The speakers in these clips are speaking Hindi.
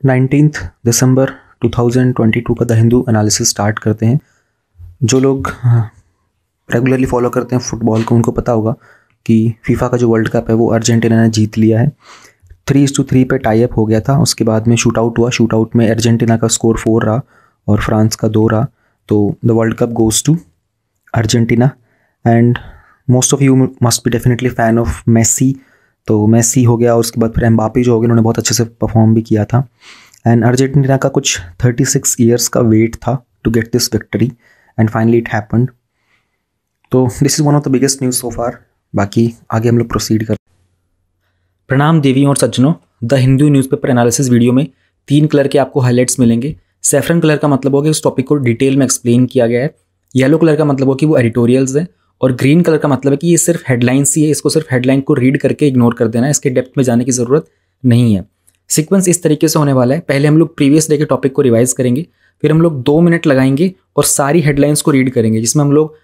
19 दिसंबर 2022 का द हिंदू एनालिसिस स्टार्ट करते हैं। जो लोग रेगुलरली फॉलो करते हैं फुटबॉल को, उनको पता होगा कि फीफा का जो वर्ल्ड कप है वो अर्जेंटीना ने जीत लिया है। 3-3 पे टाई अप हो गया था। उसके बाद में शूट आउट हुआ। शूट आउट में अर्जेंटीना का स्कोर 4 रहा और फ्रांस का 2 रहा। तो the world cup goes to Argentina. And most of you must be definitely fan of Messi. तो मेसी हो गया और उसके बाद फिर एम्बापे जो हो गए, उन्होंने बहुत अच्छे से परफॉर्म भी किया था। एंड अर्जेंटीना का कुछ 36 ईयर्स का वेट था to get this victory and finally it happened. तो this is one of the biggest news so far. बाकी आगे हम लोग प्रोसीड कर। प्रणाम देवी और सज्जनों, the Hindu newspaper analysis video में 3 कलर के आपको हाइलाइट्स मिलेंगे। सैफरन कलर का मतलब हो कि उस टॉपिक को डिटेल में एक्सप्लेन किया गया है। येलो कलर का मतलब हो कि वो एडिटोरियल्स हैं। और ग्रीन कलर का मतलब है कि ये सिर्फ हेडलाइंस ही है, इसको सिर्फ हेडलाइन को रीड करके इग्नोर कर देना है, इसके डेप्थ में जाने की ज़रूरत नहीं है। सीक्वेंस इस तरीके से होने वाला है। पहले हम लोग प्रीवियस डे के टॉपिक को रिवाइज करेंगे, फिर हम लोग 2 मिनट लगाएंगे और सारी हेडलाइंस को रीड करेंगे, जिसमें हम लोग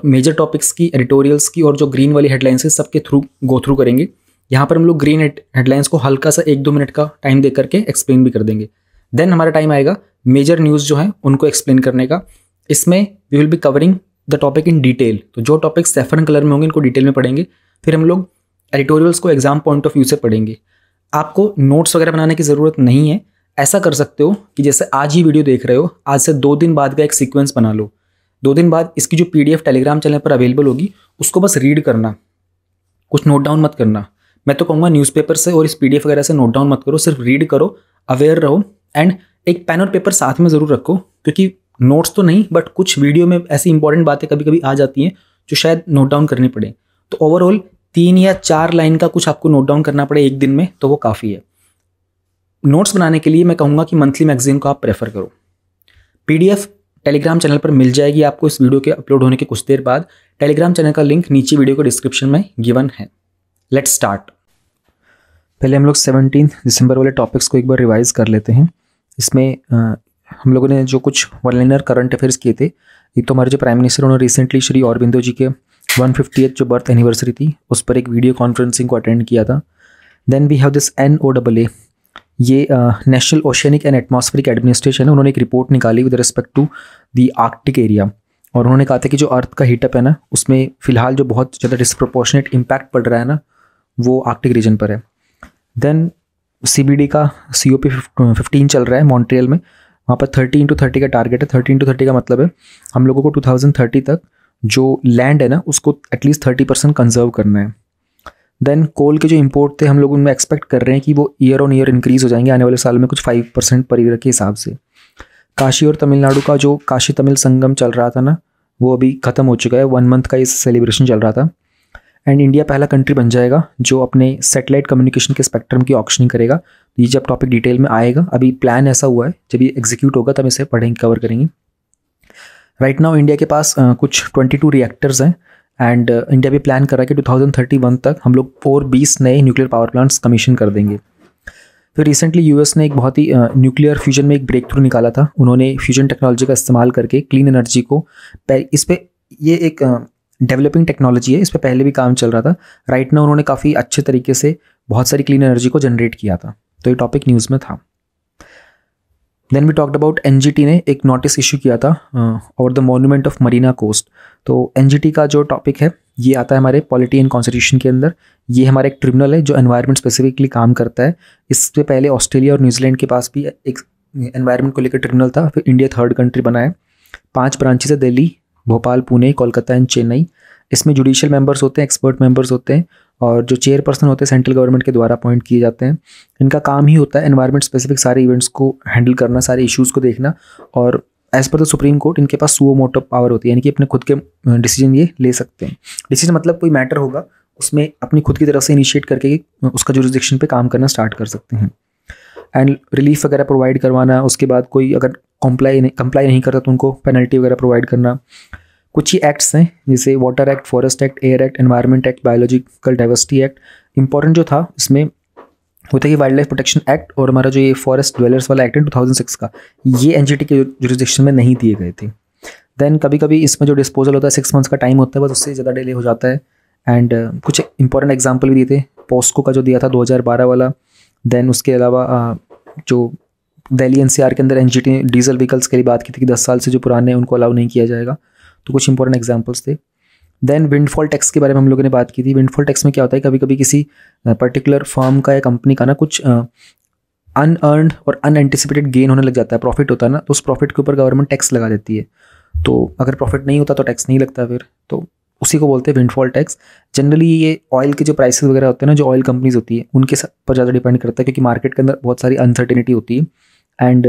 मेजर टॉपिक्स की, एडिटोरियल्स की और जो ग्रीन वाली हेडलाइंस है सबके थ्रू गो थ्रू करेंगे। यहाँ पर हम लोग ग्रीन हेडलाइंस को हल्का सा 1-2 मिनट का टाइम दे करके एक्सप्लेन भी कर देंगे। देन हमारा टाइम आएगा मेजर न्यूज़ जो है उनको एक्सप्लेन करने का। इसमें we will be covering the topic in detail. तो जो टॉपिक सैफरन कलर में होंगे इनको डिटेल में पढ़ेंगे। फिर हम लोग एडिटोरियल्स को एग्जाम पॉइंट ऑफ व्यू से पढ़ेंगे। आपको नोट्स वगैरह बनाने की ज़रूरत नहीं है। ऐसा कर सकते हो कि जैसे आज ही वीडियो देख रहे हो, आज से 2 दिन बाद का एक सीक्वेंस बना लो। 2 दिन बाद इसकी जो PDF टेलीग्राम चैनल पर अवेलेबल होगी उसको बस रीड करना, कुछ नोट डाउन मत करना। मैं तो कहूँगा न्यूज़पेपर से और इस PDF वगैरह से नोट डाउन मत करो, सिर्फ रीड करो, अवेयर रहो। एंड एक पेन और पेपर साथ में ज़रूर रखो, क्योंकि नोट्स तो नहीं बट कुछ वीडियो में ऐसी इंपॉर्टेंट बातें कभी कभी आ जाती हैं जो शायद नोट डाउन करनी पड़े। तो ओवरऑल 3 या 4 लाइन का कुछ आपको नोट डाउन करना पड़े एक दिन में, तो वो काफ़ी है। नोट्स बनाने के लिए मैं कहूँगा कि मंथली मैगजीन को आप प्रेफर करो। PDF टेलीग्राम चैनल पर मिल जाएगी आपको इस वीडियो के अपलोड होने के कुछ देर बाद। टेलीग्राम चैनल का लिंक नीचे वीडियो को डिस्क्रिप्शन में गिवन है। Let's start. पहले हम लोग 17 दिसंबर वाले टॉपिक्स को एक बार रिवाइज कर लेते हैं। इसमें हम लोगों ने जो कुछ वन लाइनर करंट अफेयर्स किए थे, एक तो हमारे जो प्राइम मिनिस्टर उन्होंने रिसेंटली श्री अरबिंदो जी के 150th जो बर्थ एनिवर्सरी थी उस पर एक वीडियो कॉन्फ्रेंसिंग को अटेंड किया था। Then we have this NOAA, ये national oceanic and atmospheric administration है। उन्होंने एक रिपोर्ट निकाली with respect to the Arctic area, और उन्होंने कहा था कि जो अर्थ का हीटअप है ना, उसमें फिलहाल जो बहुत ज़्यादा डिस्प्रोपोर्शनेट इम्पैक्ट पड़ रहा है ना, वो आर्कटिक रीजन पर है। देन CBD का COP 15 चल रहा है मॉन्ट्रियल में। वहाँ पर 30x30 का टारगेट है। 30x30 का मतलब है हम लोगों को 2030 तक जो लैंड है ना उसको एटलीस्ट 30% कंजर्व करना है। देन कोल के जो इंपोर्ट थे हम लोग उनमें एक्सपेक्ट कर रहे हैं कि वो ईयर ऑन ईयर इंक्रीज़ हो जाएंगे आने वाले साल में, कुछ 5% पर ईयर के हिसाब से। काशी और तमिलनाडु का जो काशी तमिल संगम चल रहा था ना, वो अभी ख़त्म हो चुका है। 1 मंथ का ये सेलिब्रेशन चल रहा था। एंड इंडिया पहला कंट्री बन जाएगा जो अपने सैटेलाइट कम्युनिकेशन के स्पेक्ट्रम की ऑक्शनिंग करेगा। ये जब टॉपिक डिटेल में आएगा, अभी प्लान ऐसा हुआ है, जब ये एग्जीक्यूट होगा तब इसे पढ़ेंगे, कवर करेंगे। राइट नाउ इंडिया के पास कुछ 22 रिएक्टर्स हैं। एंड इंडिया भी प्लान कर रहा है कि 2031 तक हम लोग और 20 नए न्यूक्लियर पावर प्लांट्स कमीशन कर देंगे। फिर रिसेंटली US ने एक बहुत ही न्यूक्लियर फ्यूजन में एक ब्रेक थ्रू निकाला था। उन्होंने फ्यूजन टेक्नोलॉजी का इस्तेमाल करके क्लीन एनर्जी को, इस पर ये एक डेवलपिंग टेक्नोलॉजी है, इस पर पहले भी काम चल रहा था। राइट नाउ उन्होंने काफ़ी अच्छे तरीके से बहुत सारी क्लीन एनर्जी को जनरेट किया था। तो ये टॉपिक न्यूज़ में था। Then we talked about NGT ने एक नोटिस इशू किया था और the monument of Marina coast. तो NGT का जो टॉपिक है ये आता है हमारे पॉलिटी एंड कॉन्स्टिट्यूशन के अंदर। ये हमारा एक ट्रिब्यूनल है जो एनवायरनमेंट स्पेसिफिकली काम करता है। इससे पहले ऑस्ट्रेलिया और न्यूजीलैंड के पास भी एक एनवायरनमेंट को लेकर ट्रिब्यूनल था। फिर इंडिया 3rd कंट्री बना है। 5 ब्रांचेस है, दिल्ली, भोपाल, पुणे, कोलकाता एंड चेन्नई। इसमें जुडिशियल मेंबर्स होते हैं, एक्सपर्ट मेंबर्स होते हैं, और जो चेयरपर्सन होते हैं सेंट्रल गवर्नमेंट के द्वारा अपॉइंट किए जाते हैं। इनका काम ही होता है एनवायरनमेंट स्पेसिफिक सारे इवेंट्स को हैंडल करना, सारे इश्यूज़ को देखना। और as per the supreme court इनके पास सुओ मोटो पावर होती है, यानी कि अपने खुद के डिसीजन ये ले सकते हैं। डिसीजन मतलब कोई मैटर होगा उसमें अपनी खुद की तरफ से इनिशिएट करके उसका जुरिसडिक्शन पे काम करना स्टार्ट कर सकते हैं। एंड रिलीफ वगैरह प्रोवाइड करवाना, उसके बाद कोई अगर कंप्लाई नहीं करता तो उनको पेनल्टी वगैरह प्रोवाइड करना। कुछ ही एक्ट्स हैं जैसे water act, forest act, air act, environment act, biological diversity act. Important जो था इसमें होता है कि वाइल्ड लाइफ प्रोटेक्शन एक्ट और हमारा जो ये फॉरेस्ट ड्वेलर्स वाला एक्ट है 2006 का, ये NGT के जुरिसडिक्शन में नहीं दिए गए थे। देन कभी कभी इसमें जो डिस्पोजल होता है 6 मंथ्स का टाइम होता है, बस उससे ज़्यादा डिले हो जाता है। एंड कुछ इंपॉर्टेंट एग्जाम्पल भी दिए थे, पॉस्को का जो दिया था 2012 वाला। देन उसके अलावा जो दिल्ली एनसीआर के अंदर एनजीटी डीजल व्हीकल्स के लिए बात की थी कि 10 साल से जो पुराने हैं उनको अलाउ नहीं किया जाएगा। तो कुछ इंपॉर्टेंट एग्जांपल्स थे। देन विंडफॉल टैक्स के बारे में हम लोगों ने बात की थी। विंडफॉल टैक्स में क्या होता है, कभी कभी किसी पर्टिकुलर फर्म का या कंपनी का ना कुछ अनअर्नड और अनएंटिसिपेटेड गेन होने लग जाता है, प्रॉफिट होता है ना, तो उस प्रॉफिट के ऊपर गवर्नमेंट टैक्स लगा देती है। तो अगर प्रॉफिट नहीं होता तो टैक्स नहीं लगता फिर, तो उसी को बोलते हैं विंडफॉल टैक्स। जनरली ये ऑयल के जो प्राइसेस वगैरह होते हैं ना, जो ऑयल कंपनीज होती है उनके पर ज़्यादा डिपेंड करता है, क्योंकि मार्केट के अंदर बहुत सारी अनसर्टेनिटी होती है एंड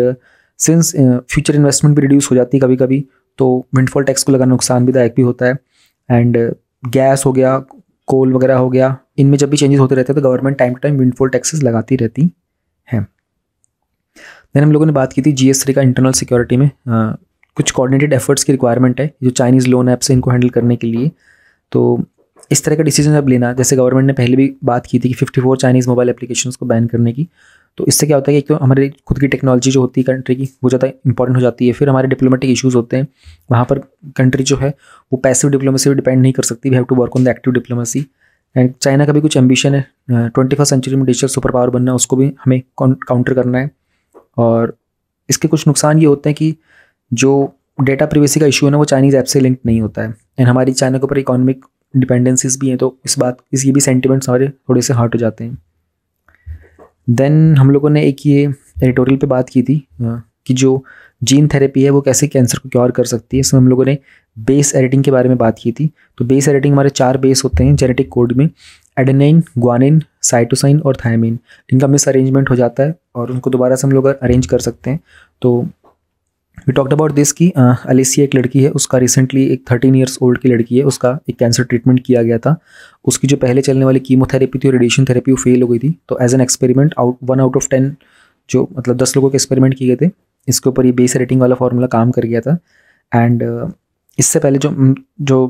सिंस फ्यूचर इन्वेस्टमेंट भी रिड्यूस हो जाती है कभी कभी, तो विंडफॉल टैक्स को लगाना नुकसान भी दायक भी होता है। एंड गैस हो गया, कोल वगैरह हो गया, इनमें जब भी चेंजेस होते रहते हैं तो government time to time windfall taxes लगाती रहती है। देन हम लोगों ने बात की थी GS3 का इंटरनल सिक्योरिटी में कुछ कोऑर्डिनेटेड एफर्ट्स की रिक्वायरमेंट है जो चाइनीज़ लोन ऐप से इनको हैंडल करने के लिए। तो इस तरह का डिसीजन अब लेना, जैसे गवर्नमेंट ने पहले भी बात की थी कि 54 चाइनीज़ मोबाइल एप्लीकेशंस को बैन करने की, तो इससे क्या होता है कि एक तो हमारी खुद की टेक्नोलॉजी जो होती है कंट्री की वो ज़्यादा इंपॉर्टेंट हो जाती है। फिर हमारे डिप्लोमेटिक इशूज़ होते हैं, वहाँ पर कंट्री जो है वो पैसिव डिप्लोमेसी पर डिपेंड नहीं कर सकती, we have to work on the active diplomacy. And China का भी कुछ एम्बिशन है 21st सेंचुरी में डिजिटल सुपर पावर बनना, उसको भी हमें काउंटर करना है। और इसके कुछ नुकसान ये होते हैं कि जो डेटा प्रिवेसी का इशू है ना, वो चाइनीज़ ऐप से लिंक नहीं होता है एंड हमारी चाइना के ऊपर इकोनॉमिक डिपेंडेंसीज भी हैं, तो ये भी सेंटिमेंट्स हमारे थोड़े से हर्ट हो जाते हैं। देन हम लोगों ने एक ये एडिटोरियल पे बात की थी कि जो जीन थेरेपी है वो कैसे कैंसर को क्योर कर सकती है। इसमें हम लोगों ने बेस एडिटिंग के बारे में बात की थी। तो बेस एडिटिंग हमारे 4 बेस होते हैं जेनेटिक कोड में, एडेनाइन, ग्वानिन, साइटोसाइन और थायमिन। इनका मिस अरेंजमेंट हो जाता है और उनको दोबारा से हम लोग अरेंज कर सकते हैं। तो वी टॉक्ड अबाउट दिस की अलिसिया एक लड़की है, उसका रिसेंटली एक 13 ईयर्स ओल्ड की लड़की है, उसका एक कैंसर ट्रीटमेंट किया गया था। उसकी जो पहले चलने वाली कीमोथेरेपी थी और रेडिएशन थेरेपी वो फेल हो गई थी। तो as an experiment 1 out of 10 जो मतलब 10 लोगों के एक्सपेरिमेंट किए गए थे, इसके ऊपर ये बेस एडिटिंग वाला फार्मूला काम कर गया था। एंड इससे पहले जो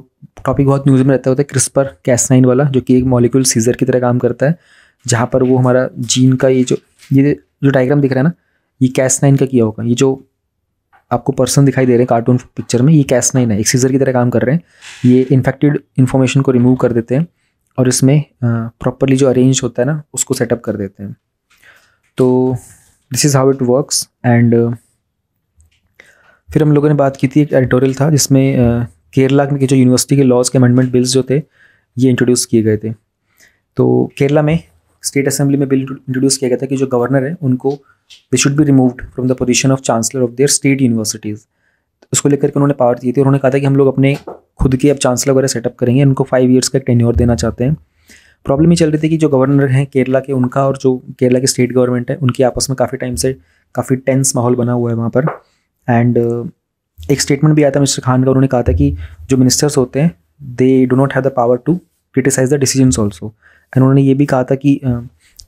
टॉपिक बहुत न्यूज़ में रहता है क्रिस्पर Cas9 वाला, जो कि एक मॉलिक्यूल सीजर की तरह काम करता है, जहाँ पर वो हमारा जीन का ये जो डायग्राम दिख रहा है ना, ये Cas9 का किया होगा। ये जो आपको पर्सन दिखाई दे रहे हैं कार्टून पिक्चर में, ये Cas9 है, एक सीजर की तरह काम कर रहे हैं। ये इन्फेक्टेड इन्फॉर्मेशन को रिमूव कर देते हैं और इसमें प्रॉपरली जो अरेंज होता है ना उसको सेटअप कर देते हैं। तो this is how it works. And फिर हम लोगों ने बात की थी, एक एडिटोरियल था जिसमें केरला के जो यूनिवर्सिटी के लॉज के अमेंडमेंट बिल्स जो थे ये इंट्रोड्यूस किए गए थे। तो केरला में स्टेट असेंबली में बिल इंट्रोड्यूस किया गया था कि जो गवर्नर है उनको they should be removed from the position of chancellor of their state universities. उसको लेकर के उन्होंने पावर दी थी। उन्होंने कहा था कि हम लोग अपने खुद के अब चांसलर वगैरह सेटअप करेंगे, उनको 5 ईयर्स का टेन्योर देना चाहते हैं। प्रॉब्लम ये चल रही थी कि जो गवर्नर हैं केरला के, उनका और जो केरला की स्टेट गवर्नमेंट है उनकी आपस में काफ़ी टाइम से काफ़ी टेंस माहौल बना हुआ है वहाँ पर। एंड एक स्टेटमेंट भी आया था मिस्टर खान का, उन्होंने कहा था कि जो मिनिस्टर्स होते हैं they do not have the power to criticise the decisions also. And उन्होंने ये भी कहा था कि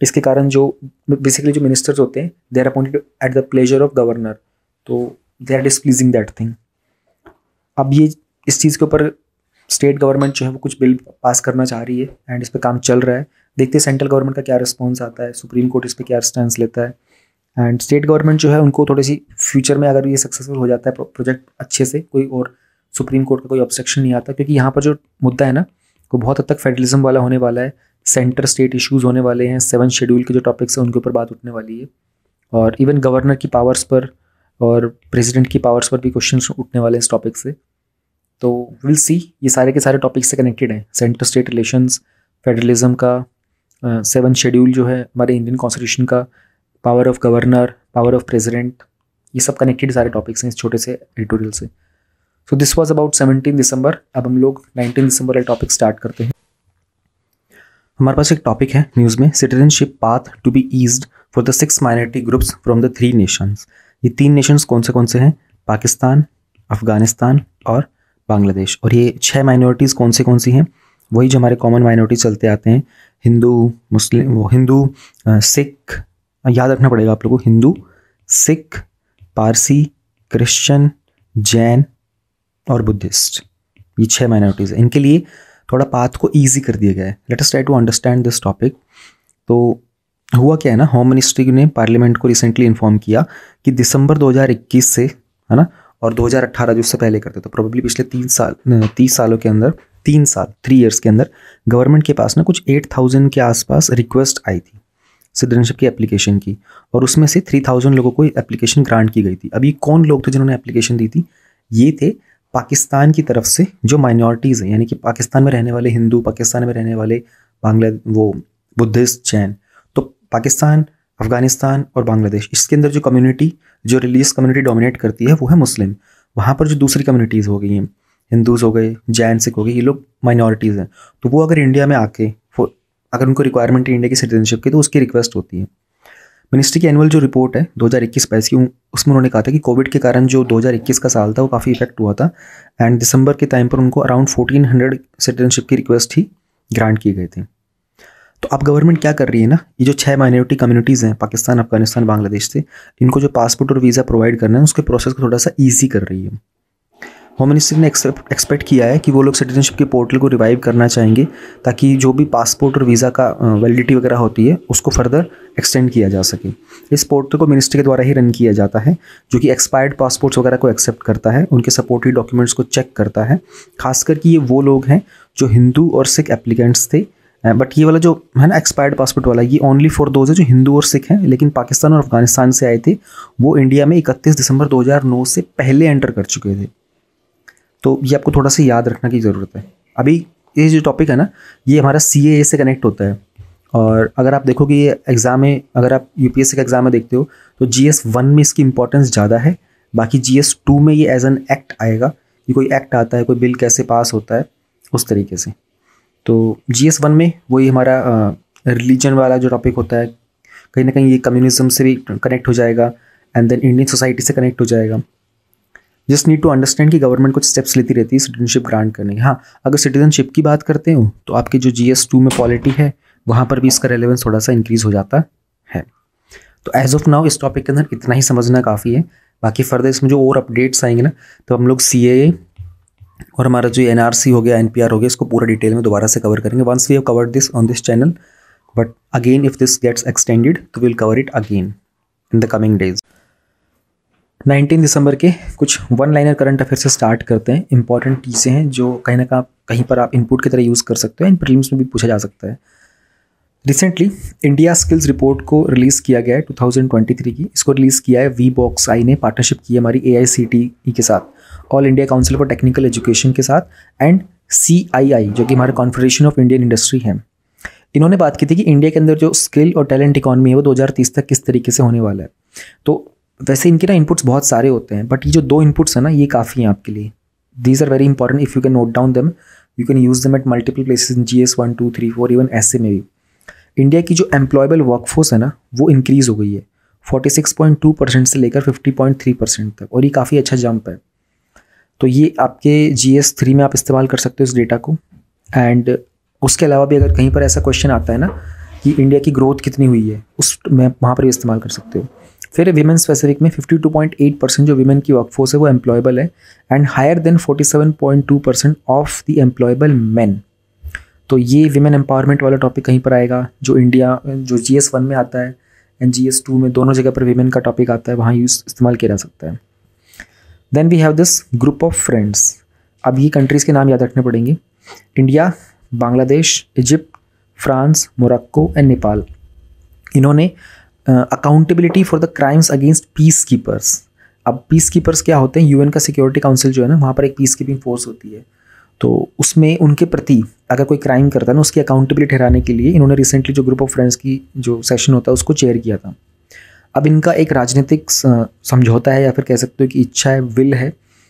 इसके कारण जो बेसिकली जो मिनिस्टर्स होते हैं they are appointed at the pleasure of governor, तो they are displeasing that thing. अब ये इस चीज़ के ऊपर स्टेट गवर्नमेंट जो है वो कुछ बिल पास करना चाह रही है एंड इस पर काम चल रहा है। देखते हैं सेंट्रल गवर्नमेंट का क्या रिस्पॉन्स आता है, सुप्रीम कोर्ट इस पर क्या स्टैंड लेता है। एंड स्टेट गवर्नमेंट जो है उनको थोड़ी सी फ्यूचर में अगर ये सक्सेसफुल हो जाता है प्रोजेक्ट अच्छे से, कोई और सुप्रीम कोर्ट का कोई ऑब्जेक्शन नहीं आता, क्योंकि यहाँ पर जो मुद्दा है ना वो बहुत हद तक फेडरलिज्म वाला होने वाला है, सेंटर स्टेट इश्यूज़ होने वाले हैं, 7 शेड्यूल के जो टॉपिक्स हैं उनके ऊपर बात उठने वाली है, और इवन गवर्नर की पावर्स पर और प्रेसिडेंट की पावर्स पर भी क्वेश्चन उठने वाले हैं इस टॉपिक से। तो विल सी, ये सारे के सारे टॉपिक्स से कनेक्टेड हैं, सेंटर स्टेट रिलेशंस, फेडरलिज्म का, 7 शेड्यूल जो है हमारे इंडियन कॉन्स्टिट्यूशन का, power of governor, power of president, ये सब कनेक्टेड सारे टॉपिक्स हैं इस छोटे से एडिटोरियल से। सो दिस वाज अबाउट 17 दिसंबर। अब हम लोग 19 दिसंबर वाला टॉपिक स्टार्ट करते हैं। हमारे पास एक टॉपिक है न्यूज़ में, citizenship path to be eased for the 6 minority groups from the 3 nations. ये 3 नेशंस कौन से हैं? पाकिस्तान, अफगानिस्तान और बांग्लादेश। और ये 6 माइनॉरिटीज़ कौन सी हैं? वही जो हमारे कॉमन माइनॉरिटीज चलते आते हैं, हिंदू, मुस्लिम, हिंदू, सिख, याद रखना पड़ेगा आप लोगों को, हिंदू, सिख, पारसी, क्रिश्चियन, जैन और बुद्धिस्ट। ये 6 माइनॉरिटीज़ हैं। इनके लिए थोड़ा पाथ को ईजी कर दिया गया है। Let us try to understand this topic. तो हुआ क्या है ना, होम मिनिस्ट्री ने पार्लियामेंट को रिसेंटली इन्फॉर्म किया कि दिसंबर 2021 से, है ना, और 2018 जो उससे पहले करते थे, प्रोबेबली पिछले 30 सालों के अंदर, 3 ईयर्स के अंदर गवर्नमेंट के पास ना कुछ 8000 के आसपास रिक्वेस्ट आई थी सिटीजनशिप की एप्लीकेशन की, और उसमें से 3000 लोगों को एप्लीकेशन ग्रांट की गई थी। अभी कौन लोग थे जिन्होंने एप्लीकेशन दी थी? ये थे पाकिस्तान की तरफ से जो माइनॉरिटीज़ हैं, यानी कि पाकिस्तान में रहने वाले हिंदू, पाकिस्तान में रहने वाले वो बुद्धिस्ट, जैन। तो पाकिस्तान, अफगानिस्तान और बांग्लादेश, इसके अंदर जो कम्युनिटी, जो रिलीजियस कम्युनिटी डोमिनेट करती है वो है मुस्लिम। वहाँ पर जो दूसरी कम्युनिटीज़ हो गई हैं, हिंदूज़ हो गए, जैन, सिख हो गए, ये लोग माइनॉरिटीज़ हैं। तो वो अगर इंडिया में आके अगर उनको रिक्वायरमेंट है इंडिया की सिटीजनशिप की, तो उसकी रिक्वेस्ट होती है। मिनिस्ट्री की एनुअल जो रिपोर्ट है 2021-22 की, उसमें उन्होंने कहा था कि कोविड के कारण जो 2021 का साल था वो काफ़ी इफेक्ट हुआ था, एंड दिसंबर के टाइम पर उनको अराउंड 1400 सिटीजनशिप की रिक्वेस्ट ही ग्रांट किए गए थे। तो अब गवर्नमेंट क्या कर रही है ना, ये जो 6 माइनॉरिटी कम्युनिटीज़ हैं पाकिस्तान, अफगानिस्तान, बांग्लादेश से, इनको जो पासपोर्ट और वीज़ा प्रोवाइड करना है उसके प्रोसेस को थोड़ा सा ईजी कर रही है। होम मिनिस्ट्री ने एक्सपेक्ट किया है कि वो लोग सिटीजनशिप के पोर्टल को रिवाइव करना चाहेंगे, ताकि जो भी पासपोर्ट और वीज़ा का वैलिडिटी वगैरह होती है उसको फर्दर एक्सटेंड किया जा सके। इस पोर्टल को मिनिस्ट्री के द्वारा ही रन किया जाता है, जो कि एक्सपायर्ड पासपोर्ट्स वगैरह को एक्सेप्ट करता है, उनके सपोर्टिव डॉक्यूमेंट्स को चेक करता है। खासकर कि ये वो लोग हैं जो हिंदू और सिख एप्लीकेंट्स थे, बट ये वाला जो है ना एक्सपायर्ड पासपोर्ट वाला, ये ओनली फॉर दोज है जो हिंदू और सिख हैं, लेकिन पाकिस्तान और अफगानिस्तान से आए थे, वो इंडिया में 31 दिसंबर 2009 से पहले एंटर कर चुके थे। तो ये आपको थोड़ा सा याद रखने की ज़रूरत है। अभी ये जो टॉपिक है ना, ये हमारा CAA से कनेक्ट होता है, और अगर आप देखोगे ये एग्ज़ाम में, अगर आप UPSC का एग्ज़ाम में देखते हो तो GS1 में इसकी इंपॉर्टेंस ज़्यादा है, बाकी GS2 में ये एज एन एक्ट आएगा कि कोई एक्ट आता है, कोई बिल कैसे पास होता है, उस तरीके से। तो GS1 में वही हमारा रिलीजन वाला जो टॉपिक होता है, कहीं ना कहीं ये कम्युनिज्म से भी कनेक्ट हो जाएगा, एंड देन इंडियन सोसाइटी से कनेक्ट हो जाएगा। जस्ट नीड टू अंडरस्टैंड कि गवर्नमेंट कुछ स्टेप्स लेती रहती है सिटीजनशिप ग्रांट करने। हाँ, अगर सिटीजनशिप की बात करते हो तो आपके जो GS2 में पॉलिटी है वहाँ पर भी इसका रेलेवेंस थोड़ा सा इंक्रीज़ हो जाता है। तो एज ऑफ नाउ इस टॉपिक के अंदर इतना ही समझना काफ़ी है। बाकी फर्दर इसमें जो और अपडेट्स आएंगे ना, तो हम लोग CAA और हमारा जो NRC हो गया, NPR हो गया, इसको पूरा डिटेल में दोबारा से कवर करेंगे once we have covered this on this channel. But again if this gets extended तो will cover it again in the coming days. 19 दिसंबर के कुछ वन लाइनर करंट अफेयर से स्टार्ट करते हैं। इंपॉर्टेंट चीज़ें हैं जो कहीं पर आप इनपुट की तरह यूज़ कर सकते हो, इन प्रीलिम्स में भी पूछा जा सकता है। रिसेंटली इंडिया स्किल्स रिपोर्ट को रिलीज़ किया गया है 2023 की। इसको रिलीज़ किया है VBOXI ने, पार्टनरशिप की है हमारी AICTE के साथ, all India council for technical education के साथ, एंड CII जो कि हमारा कॉन्फेडरेशन ऑफ इंडियन इंडस्ट्री है। इन्होंने बात की थी कि इंडिया के अंदर जो स्किल और टैलेंट इकॉनमी है वो 2030 तक किस तरीके से होने वाला है। तो वैसे इनके ना इनपुट्स बहुत सारे होते हैं, बट ये जो 2 इनपुट्स हैं ना, ये काफ़ी हैं आपके लिए। These are very important, if you can note down them you can use them at multiple places in GS1, 2, 3, 4, even ऐसे में भी। इंडिया की जो एम्प्लॉयबल वर्कफोर्स है ना, वो इंक्रीज़ हो गई है 46.2% से लेकर 50.3% तक, और ये काफ़ी अच्छा जंप है। तो ये आपके GS3 में आप इस्तेमाल कर सकते हो इस डेटा को। एंड उसके अलावा भी अगर कहीं पर ऐसा क्वेश्चन आता है ना कि इंडिया की ग्रोथ कितनी हुई है, उस में वहाँ पर भी इस्तेमाल कर सकते हो। फिर वीमेन स्पेसिफिक में 52.8% जो वीमेन की वर्कफोर्स है वो एम्प्लॉयबल है, and higher than 47.2% of the employable men. तो ये वीमेन एम्पावरमेंट वाला टॉपिक कहीं पर आएगा, जो GS1 में आता है एंड GS2 में, दोनों जगह पर वीमेन का टॉपिक आता है, वहाँ इस्तेमाल किया जा सकता है। Then we have this group of friends. अब ये कंट्रीज़ के नाम याद रखने पड़ेंगे: India, Bangladesh, Egypt, France, Morocco and Nepal. इन्होंने accountability for the crimes against peace keepers. अब पीस कीपर्स क्या होते हैं? UN का सिक्योरिटी काउंसिल जो है ना, वहाँ पर एक पीस कीपिंग फोर्स होती है, तो उसमें उनके प्रति अगर कोई क्राइम करता है ना, उसकी अकाउंटेबिलिटी ठहराने के लिए इन्होंने रिसेंटली जो ग्रुप ऑफ फ्रेंड्स की जो सेशन होता है उसको चेयर किया था। अब इनका एक राजनीतिक समझौता है, या फिर कह सकते हो कि इच्छा है, विल है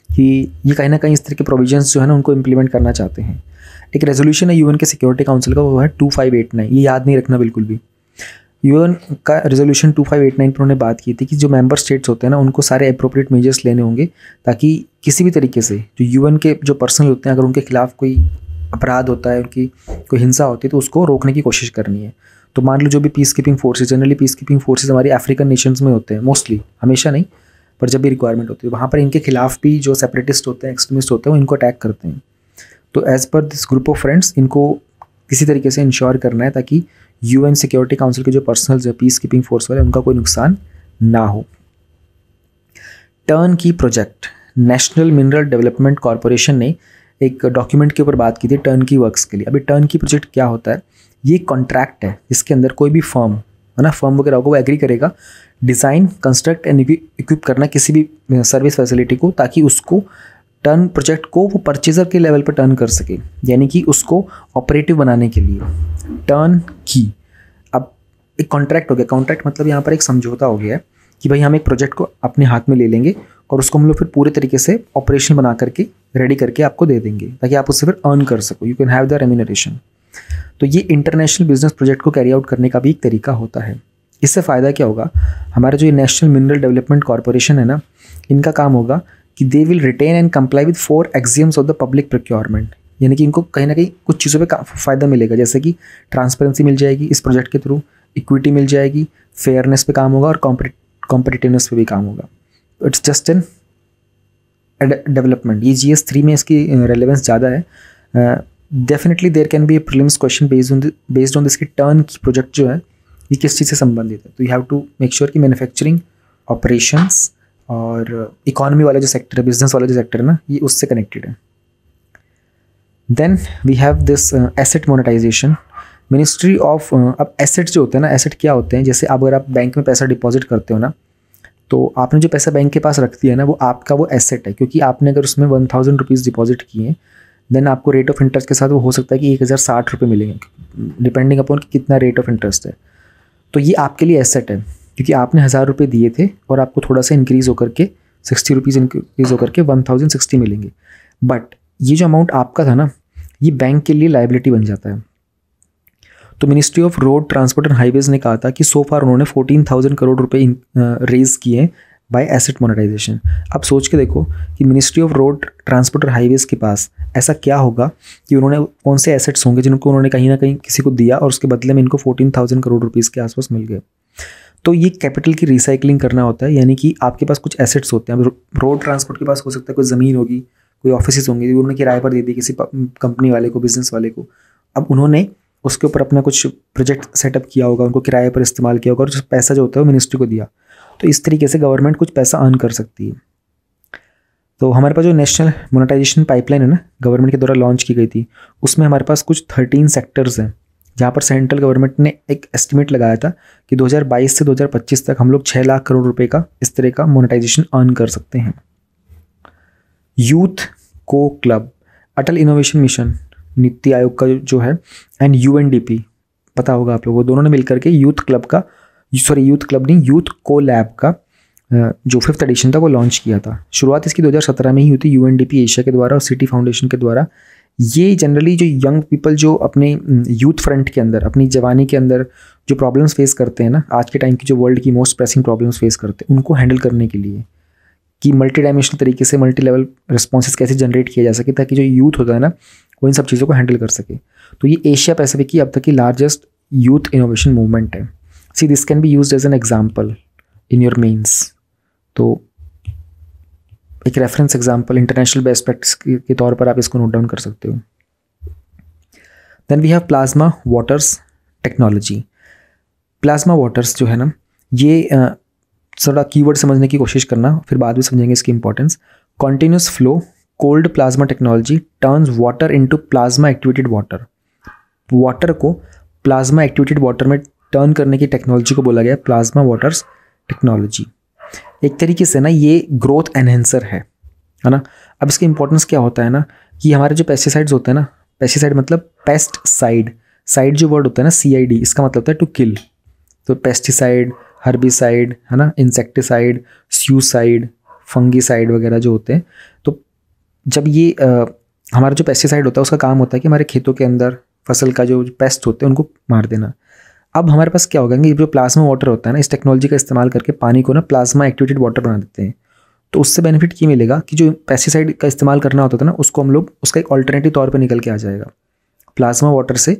कि ये कहीं ना कहीं इस तरह के प्रोविजंस जो है ना उनको इम्प्लीमेंट करना चाहते हैं। एक रेजोल्यूशन है UN के सिक्योरिटी काउंसिल का, वो है 2589। ये याद नहीं रखना बिल्कुल भी। UN का रेजोल्यूशन 2589 पर उन्होंने बात की थी कि जो मेंबर स्टेट्स होते हैं ना, उनको सारे अप्रोप्रिएट मेजर्स लेने होंगे, ताकि किसी भी तरीके से जो UN के जो पर्सनल होते हैं, अगर उनके खिलाफ कोई अपराध होता है, उनकी कोई हिंसा होती है, तो उसको रोकने की कोशिश करनी है। तो मान लो जो भी peace keeping forces, generally peace keeping forces हमारी अफ्रीकन नेशंस में होते हैं मोस्टली, हमेशा नहीं, पर जब भी रिक्वायरमेंट होती है वहाँ पर इनके खिलाफ भी जो सेपरेटिस्ट होते हैं, एक्सट्रीमिस्ट होते हैं, वो इनको अटैक करते हैं। तो as per this group of friends, इनको किसी तरीके से इंश्योर करना है ताकि UN सिक्योरिटी काउंसिल के जो पर्सनल जो पीस कीपिंग फोर्स वाले, उनका कोई नुकसान ना हो। टर्न की project, national mineral development corporation ने एक डॉक्यूमेंट के ऊपर बात की थी टर्न की वर्क्स के लिए। अभी टर्न की प्रोजेक्ट क्या होता है? ये कॉन्ट्रैक्ट है जिसके अंदर कोई भी फर्म, है ना, फर्म वगैरह होगा वो एग्री करेगा डिज़ाइन, कंस्ट्रक्ट एंड इक्विप करना किसी भी सर्विस फैसिलिटी को, ताकि उसको टर्न प्रोजेक्ट को वो परचेजर के लेवल पर टर्न कर सके, यानी कि उसको ऑपरेटिव बनाने के लिए टर्न की। अब एक कॉन्ट्रैक्ट हो गया, कॉन्ट्रैक्ट मतलब यहाँ पर एक समझौता हो गया है कि भाई हम एक प्रोजेक्ट को अपने हाथ में ले लेंगे और उसको हम लोग फिर पूरे तरीके से ऑपरेशन बना करके रेडी करके आपको दे देंगे, ताकि आप उससे फिर अर्न कर सको, you can have the remuneration. तो ये इंटरनेशनल बिजनेस प्रोजेक्ट को कैरी आउट करने का भी एक तरीका होता है। इससे फ़ायदा क्या होगा, हमारा जो नेशनल मिनरल डेवलपमेंट कॉर्पोरेशन है ना, इनका काम होगा कि they will retain and comply with 4 axioms of the public procurement, यानी कि इनको कहीं ना कहीं कुछ चीज़ों पे फ़ायदा मिलेगा, जैसे कि ट्रांसपेरेंसी मिल जाएगी इस प्रोजेक्ट के थ्रू, इक्विटी मिल जाएगी, फेयरनेस पे काम होगा और कॉम्पिटिटिवनेस पे भी काम होगा। It's just an development. ये GS3 में इसकी रेलेवेंस ज़्यादा है। Definitely there can be a prelims question based on this की टर्न की प्रोजेक्ट जो है ये किस चीज़ से संबंधित है। तो you have to make sure कि मैन्युफैक्चरिंग, ऑपरेशंस और इकोनॉमी वाला जो सेक्टर है, बिजनेस वाला जो सेक्टर है ना, ये उससे कनेक्टेड है। Then we have this asset monetisation. Ministry of अब एसेट जो होते हैं ना, एसेट क्या होते हैं, जैसे अगर आप बैंक में पैसा डिपॉजिट करते हो ना, तो आपने जो पैसा बैंक के पास रख दिया है ना, वो आपका वो एसेट है, क्योंकि आपने अगर उसमें 1000 रुपीज़ डिपॉजिट किए हैं, देन आपको रेट ऑफ इंटरेस्ट के साथ वो हो सकता है कि 1060 रुपये मिलेंगे, डिपेंडिंग अपॉन कितना रेट ऑफ इंटरेस्ट है। तो ये आपके लिए एसेट है, क्योंकि आपने 1000 रुपये दिए थे और आपको थोड़ा सा इंक्रीज़ होकर के 60 रुपीज़ इंक्रीज़ होकर के 1060 मिलेंगे। बट ये जो अमाउंट आपका था ना, ये बैंक के लिए लाइबिलिटी बन जाता है। तो ministry of road transport and highways ने कहा था कि सो फार उन्होंने 14,000 करोड़ रुपए रेज किए बाय एसेट मोनेटाइजेशन। अब सोच के देखो कि मिनिस्ट्री ऑफ रोड ट्रांसपोर्ट और हाईवेज़ के पास ऐसा क्या होगा कि उन्होंने कौन से एसेट्स होंगे जिनको उन्होंने कहीं ना कहीं किसी को दिया और उसके बदले में इनको 14,000 करोड़ रुपीज़ के आसपास मिल गए। तो ये कैपिटल की रिसाइकलिंग करना होता है, यानी कि आपके पास कुछ एसेट्स होते हैं। रोड ट्रांसपोर्ट के पास हो सकता है कोई ज़मीन होगी, कोई ऑफिस होंगे, उन्होंने किराए पर दे दी किसी कंपनी वाले को, बिजनेस वाले को। अब उन्होंने उसके ऊपर अपना कुछ प्रोजेक्ट सेटअप किया होगा, उनको किराए पर इस्तेमाल किया होगा और जो पैसा जो होता है वो मिनिस्ट्री को दिया। तो इस तरीके से गवर्नमेंट कुछ पैसा अर्न कर सकती है। तो हमारे पास जो नेशनल मोनेटाइजेशन पाइपलाइन है ना, गवर्नमेंट के द्वारा लॉन्च की गई थी, उसमें हमारे पास कुछ 13 सेक्टर्स हैं, जहाँ पर सेंट्रल गवर्नमेंट ने एक एस्टिमेट लगाया था कि 2022 से 2025 तक हम लोग 6 लाख करोड़ रुपए का इस तरह का मोनेटाइजेशन अर्न कर सकते हैं। यूथ को क्लब, अटल इनोवेशन मिशन, नीति आयोग का जो है, एंड UNDP, पता होगा आप लोगों को, दोनों ने मिलकर के यूथ क्लब नहीं, यूथ को लैब का जो 5th एडिशन था वो लॉन्च किया था। शुरुआत इसकी 2017 में ही हुई थी UNDP एशिया के द्वारा और सिटी फाउंडेशन के द्वारा। ये जनरली जो यंग पीपल जो अपने यूथ फ्रंट के अंदर, अपनी जवानी के अंदर जो प्रॉब्लम्स फेस करते हैं ना, आज के टाइम की जो वर्ल्ड की मोस्ट प्रेसिंग प्रॉब्लम्स फेस करते हैं, उनको हैंडल करने के लिए कि मल्टी डायमेंशनल तरीके से मल्टी लेवल रिस्पॉन्सेज कैसे जनरेट किया जा सके, ताकि जो यूथ होता है ना वो इन सब चीज़ों को हैंडल कर सके। तो ये एशिया पैसिफिक की अब तक की लार्जेस्ट यूथ इनोवेशन मूवमेंट है। See this can be used as an example in your mains. तो एक reference example international best practice के तौर पर आप इसको नोट डाउन कर सकते हो। Then we have plasma waters technology. Plasma waters जो है ना, ये थोड़ा कीवर्ड समझने की कोशिश करना, फिर बाद में समझेंगे इसकी importance. Continuous flow cold plasma technology turns water into plasma activated water. Water को प्लाज्मा एक्टिवेटेड वाटर में टर्न करने की टेक्नोलॉजी को बोला गया प्लाज्मा वाटर्स टेक्नोलॉजी। एक तरीके से ना ये ग्रोथ एनहेंसर है ना। अब इसका इंपॉर्टेंस क्या होता है ना, कि हमारे जो पेस्टिसाइड्स होते हैं ना, पेस्टिसाइड मतलब पेस्ट साइड जो वर्ड होता है ना, CID, इसका मतलब होता है टू किल। तो पेस्टिसाइड, हर्बिसाइड है ना, इंसेक्टिसाइड, स्यूसाइड, फंगीसाइड वगैरह जो होते हैं। तो जब ये हमारा जो पेस्टिसाइड होता है उसका काम होता है कि हमारे खेतों के अंदर फसल का जो पेस्ट होते हैं उनको मार देना। अब हमारे पास क्या होगा कि जो प्लाज्मा वाटर होता है ना, इस टेक्नोलॉजी का इस्तेमाल करके पानी को ना प्लाज्मा एक्टिवेटेड वाटर बना देते हैं। तो उससे बेनिफिट ये मिलेगा कि जो पेस्टिसाइड का इस्तेमाल करना होता था ना, उसको हम लोग उसका एक ऑल्टरनेटिव तौर पर निकल के आ जाएगा। प्लाज्मा वाटर से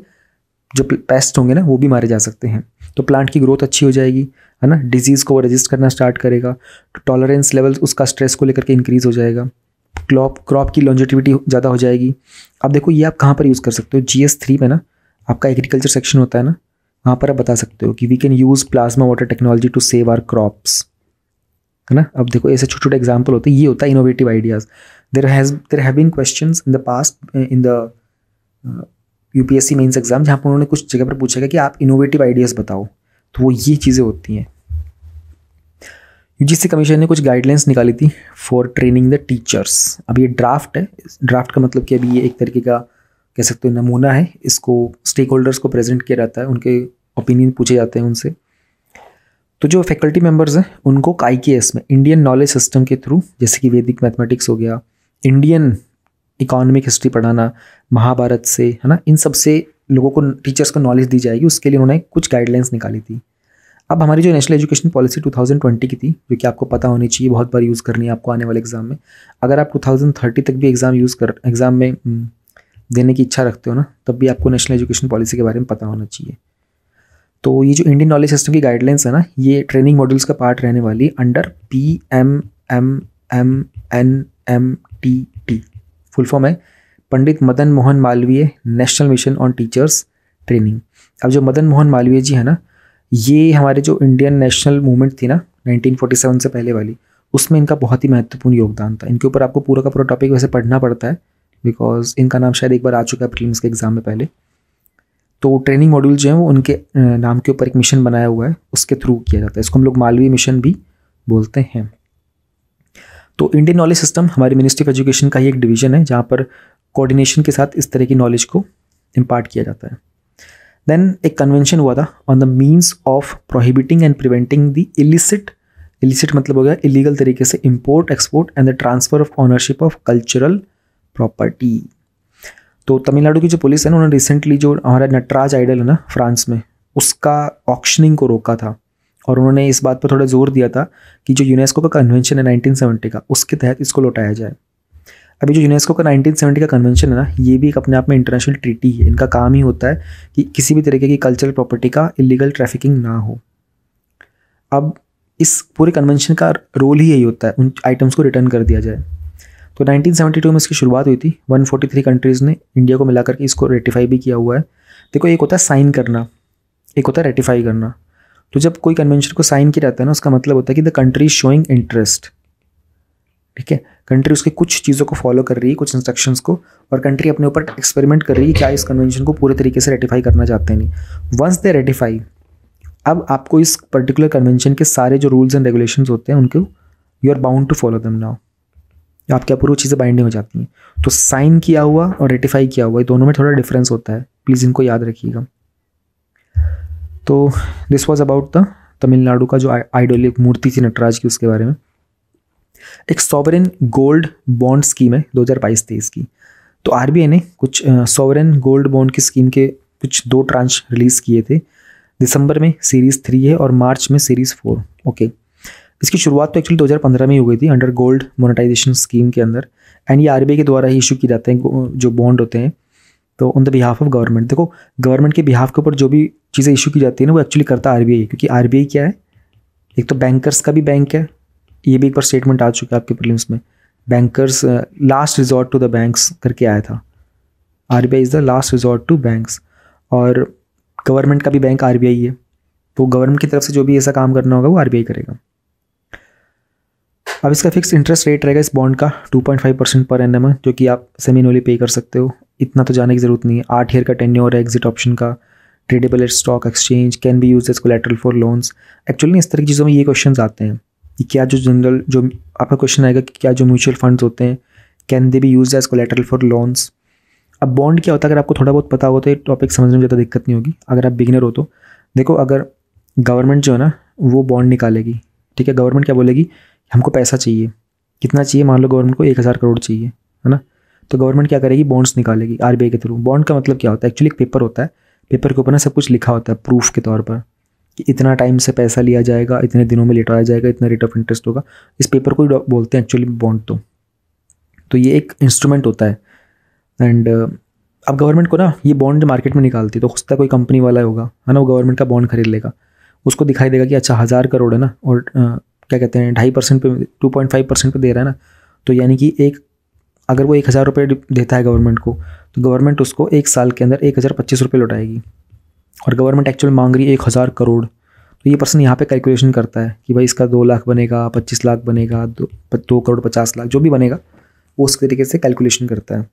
जो पेस्ट होंगे ना वो भी मारे जा सकते हैं। तो प्लांट की ग्रोथ अच्छी हो जाएगी, है ना, डिजीज़ को रेजिस्ट करना स्टार्ट करेगा, टॉलरेंस लेवल उसका स्ट्रेस को लेकर के इंक्रीज़ हो जाएगा, क्रॉप की लॉन्जेटिविटी ज़्यादा हो जाएगी। अब देखो ये आप कहाँ पर यूज़ कर सकते हो, GS3 में ना आपका एग्रीकल्चर सेक्शन होता है ना, वहाँ पर आप बता सकते हो कि we can use plasma water technology to save our crops, है ना। अब देखो ऐसे छोटे छोटे एग्जाम्पल होते हैं, ये होता है innovative ideas. There have been questions in the past in the UPSC mains exam, जहाँ पर उन्होंने कुछ जगह पर पूछा कि आप इनोवेटिव आइडियाज़ बताओ। तो वो ये चीज़ें होती हैं। यूजीसी कमीशन ने कुछ गाइडलाइंस निकाली थी फॉर ट्रेनिंग द टीचर्स। अब ये ड्राफ्ट है, ड्राफ्ट का मतलब कि अभी ये एक तरीके का कह सकते हो नमूना है, इसको स्टेक होल्डर्स को प्रेजेंट किया जाता है, उनके ओपिनियन पूछे जाते हैं उनसे। तो जो फैकल्टी मेंबर्स हैं उनको IKS में इंडियन नॉलेज सिस्टम के थ्रू, जैसे कि वैदिक मैथमेटिक्स हो गया, इंडियन इकोनॉमिक हिस्ट्री पढ़ाना, महाभारत से, है ना, इन सब से लोगों को, टीचर्स को नॉलेज दी जाएगी। उसके लिए उन्होंने कुछ गाइडलाइंस निकाली थी। अब हमारी जो नेशनल एजुकेशन पॉलिसी 2020 की थी, जो कि आपको पता होनी चाहिए, बहुत बार यूज़ करनी है आपको आने वाले एग्जाम में। अगर आप 2030 तक भी एग्ज़ाम में देने की इच्छा रखते हो ना, तब भी आपको नेशनल एजुकेशन पॉलिसी के बारे में पता होना चाहिए। तो ये जो इंडियन नॉलेज सिस्टम की गाइडलाइंस है ना, ये ट्रेनिंग मॉड्यूल्स का पार्ट रहने वाली अंडर PMMNMTT। फुल फॉर्म है Pandit Madan Mohan Malviya national mission on teachers training. अब जो मदन मोहन मालवीय जी है ना, ये हमारे जो इंडियन नेशनल मूवमेंट थी ना 1947 से पहले वाली, उसमें इनका बहुत ही महत्वपूर्ण योगदान था। इनके ऊपर आपको पूरा का पूरा टॉपिक वैसे पढ़ना पड़ता है, बिकॉज इनका नाम शायद एक बार आ चुका है प्रीलिम्स के एग्जाम में पहले। तो ट्रेनिंग मॉड्यूल जो है वो उनके नाम के ऊपर एक मिशन बनाया हुआ है, उसके थ्रू किया जाता है। इसको हम लोग मालवीय मिशन भी बोलते हैं। तो इंडियन नॉलेज सिस्टम हमारी मिनिस्ट्री ऑफ एजुकेशन का ही एक डिवीजन है, जहाँ पर कोऑर्डिनेशन के साथ इस तरह की नॉलेज को इम्पार्ट किया जाता है। देन एक कन्वेंशन हुआ था on the means of prohibiting and preventing the illicit मतलब हो गया इलीगल तरीके से import, export and the transfer of ownership of cultural property. तो तमिलनाडु की जो पुलिस है ना, उन्होंने रिसेंटली जो हमारा नटराज आइडल है ना फ्रांस में, उसका ऑक्शनिंग को रोका था। और उन्होंने इस बात पर थोड़ा जोर दिया था कि जो यूनेस्को का कन्वेंशन है 1970 का, उसके तहत इसको लौटाया जाए। अभी जो यूनेस्को का 1970 का कन्वेंशन है ना, ये भी एक अपने आप में इंटरनेशनल ट्रीटी है। इनका काम ही होता है कि किसी भी तरीके की कल्चरल प्रॉपर्टी का इलीगल ट्रैफिकिंग ना हो। अब इस पूरे कन्वेंशन का रोल ही यही होता है, उन आइटम्स को रिटर्न कर दिया जाए। तो 1972 में इसकी शुरुआत हुई थी। 143 कंट्रीज़ ने इंडिया को मिलाकर के इसको रेटिफाई भी किया हुआ है। देखो, एक होता है साइन करना, एक होता है रेटिफाई करना। तो जब कोई कन्वेंशन को साइन किया जाता है ना, उसका मतलब होता है कि the country is showing interest. ठीक है, कंट्री उसके कुछ चीज़ों को फॉलो कर रही है, कुछ इंस्ट्रक्शंस को, और कंट्री अपने ऊपर एक्सपेरिमेंट कर रही है क्या इस कन्वेंशन को पूरे तरीके से रेटिफाई करना चाहते हैं नहीं। वंस दे रेटिफाई, अब आपको इस पर्टिकुलर कन्वेंशन के सारे जो रूल्स एंड रेगुलेशंस होते हैं उनको you are bound to follow them now. आपके ऊपर वो चीज़ें बाइंडिंग हो जाती हैं। तो साइन किया हुआ और रेटिफाई किया हुआ, दोनों में थोड़ा डिफरेंस होता है, प्लीज़ इनको याद रखिएगा। तो this was about the Tamil Nadu का जो आइडोल मूर्ति थी नटराज की, उसके बारे में। एक सॉवरेन गोल्ड बॉन्ड स्कीम है 2022-23 की। तो आरबीआई ने कुछ सॉवरेन गोल्ड बॉन्ड की स्कीम के कुछ 2 ट्रांच रिलीज़ किए थे। दिसंबर में सीरीज़ 3 है और मार्च में सीरीज़ 4। ओके, इसकी शुरुआत तो एक्चुअली 2015 में ही हो गई थी अंडर गोल्ड मोनेटाइजेशन स्कीम के अंदर। एंड ये आरबीआई के द्वारा ही इशू किए जाते हैं जो बॉन्ड होते हैं, तो on the behalf of government. देखो, गवर्नमेंट के बिहाफ के ऊपर जो भी चीज़ें इशू की जाती है ना, वो एक्चुअली करता आरबीआई, क्योंकि आरबीआई क्या है, एक तो बैंकर्स का भी बैंक है। ये भी एक बार स्टेटमेंट आ चुका है आपके प्रीलिम्स में, bankers last resort to the banks करके आया था। RBI is the last resort to banks. और गवर्नमेंट का भी बैंक आरबीआई है, तो गवर्नमेंट की तरफ से जो भी ऐसा काम करना होगा वो आरबीआई करेगा। अब इसका फिक्स इंटरेस्ट रेट रहेगा इस बॉन्ड का 2.5% पर एनम, जो कि आप सेमी एनुअली पे कर सकते हो। इतना तो जाने की ज़रूरत नहीं है। 8 ईयर का टेन्योर है एग्जिट ऑप्शन का। Tradable at stock exchange, can be use as collateral for loans. Actually इस तरह की चीज़ों में ये क्वेश्चन आते हैं कि क्या जो जनरल जो आपका क्वेश्चन आएगा कि क्या जो म्यूचुअल फंड्स होते हैं can they be use as collateral for loans. अब बॉन्ड क्या होता है, अगर आपको थोड़ा बहुत पता हो तो ये टॉपिक समझने में ज़्यादा दिक्कत नहीं होगी। अगर आप बिगिनर हो तो देखो, अगर गवर्नमेंट जो है ना वो बॉन्ड निकालेगी, ठीक है, गवर्नमेंट क्या बोलेगी, हमको पैसा चाहिए। कितना चाहिए, मान लो गवर्नमेंट को 1000 करोड़ चाहिए, है ना, तो गवर्नमेंट क्या करेगी, बॉन्ड्स निकालेगी आरबीआई के थ्रू। बॉन्ड का मतलब क्या होता है, एक्चुअली एक पेपर होता है, पेपर के ऊपर ना सब कुछ लिखा होता है प्रूफ के तौर पर कि इतना टाइम से पैसा लिया जाएगा, इतने दिनों में लौटाया जाएगा, इतना रेट ऑफ इंटरेस्ट होगा। इस पेपर को ही बोलते हैं एक्चुअली बॉन्ड। तो ये एक इंस्ट्रूमेंट होता है। एंड अब गवर्नमेंट को ना ये बॉन्ड मार्केट में निकालती है, तो हो सकता है कोई कंपनी वाला होगा, है ना, वो गवर्नमेंट का बॉन्ड खरीद लेगा। उसको दिखाई देगा कि अच्छा 1000 करोड़ है ना, और क्या कहते हैं 2.5% पे 2.5% पे दे रहा है ना, तो यानी कि अगर वो 1000 रुपये देता है गवर्नमेंट को, तो गवर्नमेंट उसको 1 साल के अंदर 1025 रुपये लौटाएगी। और गवर्नमेंट एक्चुअल मांग रही है 1000 करोड़। तो ये पर्सन यहाँ पे कैलकुलेशन करता है कि भाई इसका 2 लाख बनेगा, 25 लाख बनेगा, 2 करोड़ 50 लाख, जो भी बनेगा वो उस तरीके से कैलकुलेशन करता है।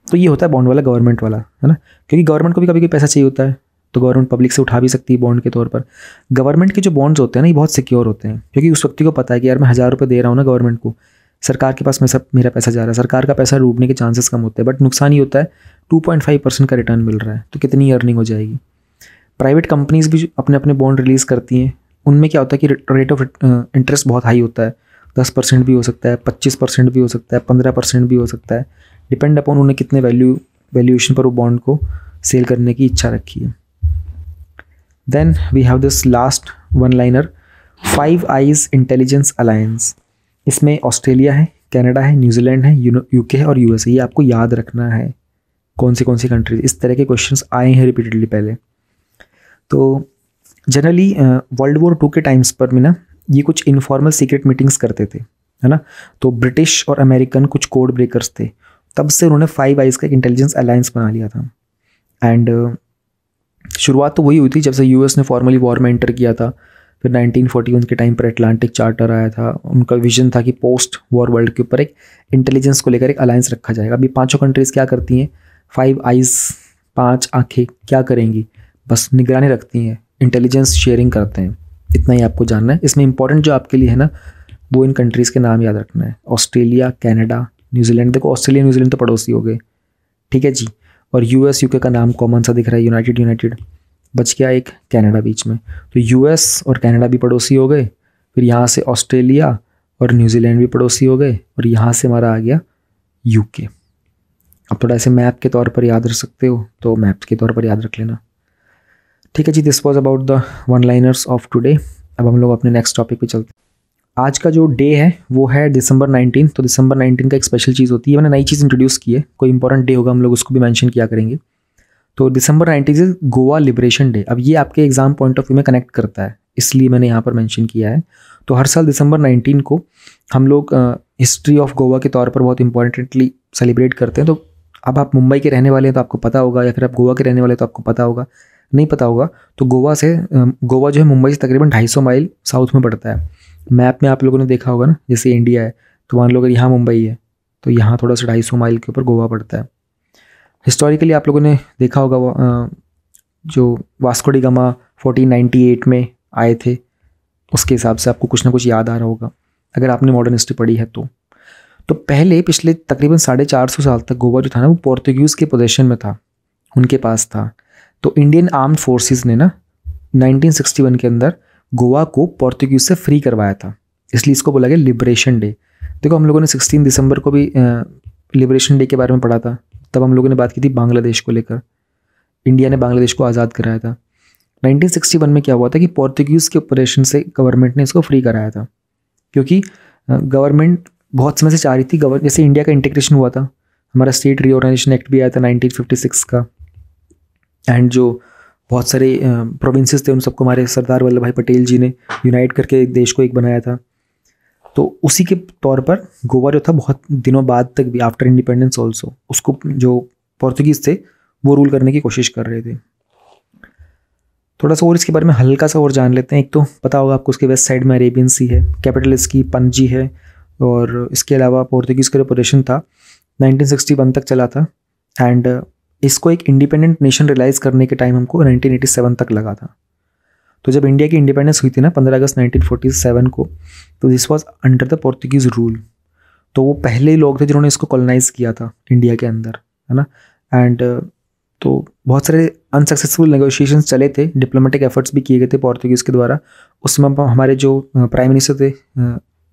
तो ये होता है बॉन्ड वाला, गवर्नमेंट वाला, है ना, क्योंकि गवर्नमेंट को भी कभी कभी पैसा चाहिए होता है, तो गवर्नमेंट पब्लिक से उठा भी सकती है बॉन्ड के तौर पर। गवर्नमेंट के जो बॉन्ड्स होते हैं ना ये बहुत सिक्योर होते हैं, क्योंकि उस व्यक्ति को पता है कि यार मैं 1000 रुपये दे रहा हूँ ना गवर्नमेंट को, सरकार के पास मेरा पैसा जा रहा है, सरकार का पैसा डूबने के चांसेस कम होते हैं। बट नुकसान ये होता है 2.5% का रिटर्न मिल रहा है, तो कितनी अर्निंग हो जाएगी। प्राइवेट कंपनीज भी अपने अपने बॉन्ड रिलीज़ करती हैं, उनमें क्या होता है कि रेट ऑफ इंटरेस्ट बहुत हाई होता है, 10% भी हो सकता है, 25% भी हो सकता है, 15% भी हो सकता है, डिपेंड अपॉन उन्हें कितने वैल्यूएशन पर वो बॉन्ड को सेल करने की इच्छा रखी है। Then we have this last one liner, 5 eyes intelligence alliance. इसमें ऑस्ट्रेलिया है, कनाडा है, न्यूजीलैंड है, यूके है और यूएस है। ये आपको याद रखना है कौन सी कंट्रीज। इस तरह के क्वेश्चंस आए हैं रिपीटेडली पहले। तो जनरली वर्ल्ड वॉर 2 के टाइम्स पर में ना ये कुछ इनफॉर्मल सीक्रेट मीटिंग्स करते थे, है ना। तो ब्रिटिश और अमेरिकन कुछ कोड ब्रेकर्स थे, तब से उन्होंने 5 आइज का इंटेलिजेंस अलायंस बना लिया था। एंड शुरुआत तो वही हुई थी जब से यूएस ने फॉर्मली वॉर में एंटर किया था। फिर 1941 के टाइम पर अटलांटिक चार्टर आया था। उनका विजन था कि पोस्ट वॉर वर्ल्ड के ऊपर एक इंटेलिजेंस को लेकर एक अलायंस रखा जाएगा। अभी 5 कंट्रीज़ क्या करती हैं, 5 आइज़ 5 आँखें क्या करेंगी, बस निगरानी रखती हैं, इंटेलिजेंस शेयरिंग करते हैं। इतना ही आपको जानना है। इसमें इंपॉर्टेंट जो आपके लिए है ना वो इन कंट्रीज़ के नाम याद रखना है, ऑस्ट्रेलिया, कनाडा, न्यूजीलैंड। देखो ऑस्ट्रेलिया न्यूजीलैंड तो पड़ोसी हो गए, ठीक है जी। और यूएस यूके का नाम कॉमन सा दिख रहा है, यूनाइटेड, बच गया एक कनाडा बीच में। तो यूएस और कनाडा भी पड़ोसी हो गए, फिर यहाँ से ऑस्ट्रेलिया और न्यूजीलैंड भी पड़ोसी हो गए, और यहाँ से हमारा आ गया यूके। अब थोड़ा ऐसे मैप के तौर पर याद रख सकते हो, तो मैप के तौर पर याद रख लेना, ठीक है जी। This was about the one liners of today. अब हम लोग अपने नेक्स्ट टॉपिक पे चलते हैं। आज का जो डे है वो है दिसंबर 19। तो दिसंबर 19 का एक स्पेशल चीज़ होती है, मैंने नई चीज़ इंट्रोड्यूस की है, कोई इंपॉर्टेंट डे होगा हम लोग उसको भी मेंशन किया करेंगे। तो दिसंबर 19 इज गोवा लिबरेशन डे। अब ये आपके एग्जाम पॉइंट ऑफ व्यू में कनेक्ट करता है, इसलिए मैंने यहाँ पर मेंशन किया है। तो हर साल दिसंबर 19 को हम लोग हिस्ट्री ऑफ गोवा के तौर पर बहुत इंपॉर्टेंटली सेलिब्रेट करते हैं। तो अब आप मुंबई के रहने वाले हैं तो आपको पता होगा, या फिर आप गोवा के रहने वाले हैं तो आपको पता होगा, नहीं पता होगा तो गोवा जो है मुंबई से तकरीबन 250 माइल साउथ में पड़ता है। मैप में आप लोगों ने देखा होगा ना, जैसे इंडिया है तो मान लो अगर यहाँ मुंबई है तो यहाँ थोड़ा सा 250 माइल के ऊपर गोवा पड़ता है। हिस्टोरिकली आप लोगों ने देखा होगा जो वास्को डी गामा 1498 में आए थे, उसके हिसाब से आपको कुछ ना कुछ याद आ रहा होगा अगर आपने मॉडर्न हिस्ट्री पढ़ी है तो पहले पिछले तकरीबन 450 साल तक गोवा जो था ना वो पोर्तुगीज़ के पोजेशन में था, उनके पास था। तो इंडियन आर्म्ड फोर्सेस ने ना 1961 के अंदर गोवा को पोर्तुगीज़ से फ्री करवाया था, इसलिए इसको बोला गया लिबरेशन डे। देखो हम लोगों ने 16 दिसंबर को भी लिबरेशन डे के बारे में पढ़ा था, तब हम लोगों ने बात की थी बांग्लादेश को लेकर, इंडिया ने बांग्लादेश को आज़ाद कराया था। 1961 में क्या हुआ था कि पोर्तुगीज़ के ऑपरेशन से गवर्नमेंट ने इसको फ्री कराया था, क्योंकि गवर्नमेंट बहुत समय से चाह रही थी, जैसे इंडिया का इंटीग्रेशन हुआ था, हमारा स्टेट रीऑर्गेनाइजेशन एक्ट भी आया था 1956 का, एंड जो बहुत सारे प्रोविंसेस थे उन सबको हमारे सरदार वल्लभ भाई पटेल जी ने यूनाइट करके देश को एक बनाया था। तो उसी के तौर पर गोवा जो था बहुत दिनों बाद तक भी आफ्टर इंडिपेंडेंस ऑल्सो उसको जो पोर्तुगीज़ थे वो रूल करने की कोशिश कर रहे थे। थोड़ा सा और इसके बारे में हल्का सा और जान लेते हैं। एक तो पता होगा आपको उसके वेस्ट साइड में अरेबियन सी है, कैपिटल इसकी पणजी है, और इसके अलावा पोर्तुगीज़ का ऑपरेशन था 1961 तक चला था, एंड इसको एक इंडिपेंडेंट नेशन रियलाइज करने के टाइम हमको 1987 तक लगा था। तो जब इंडिया की इंडिपेंडेंस हुई थी ना 15 अगस्त 1947 को, तो this was under the Portuguese rule. तो वो पहले लोग थे जिन्होंने इसको कॉलोनाइज किया था इंडिया के अंदर, है ना। एंड तो बहुत सारे अनसक्सेसफुल नेगोशिएशंस चले थे, डिप्लोमेटिक एफर्ट्स भी किए गए थे पोर्तुगीज़ के द्वारा। उसमें हमारे जो प्राइम मिनिस्टर थे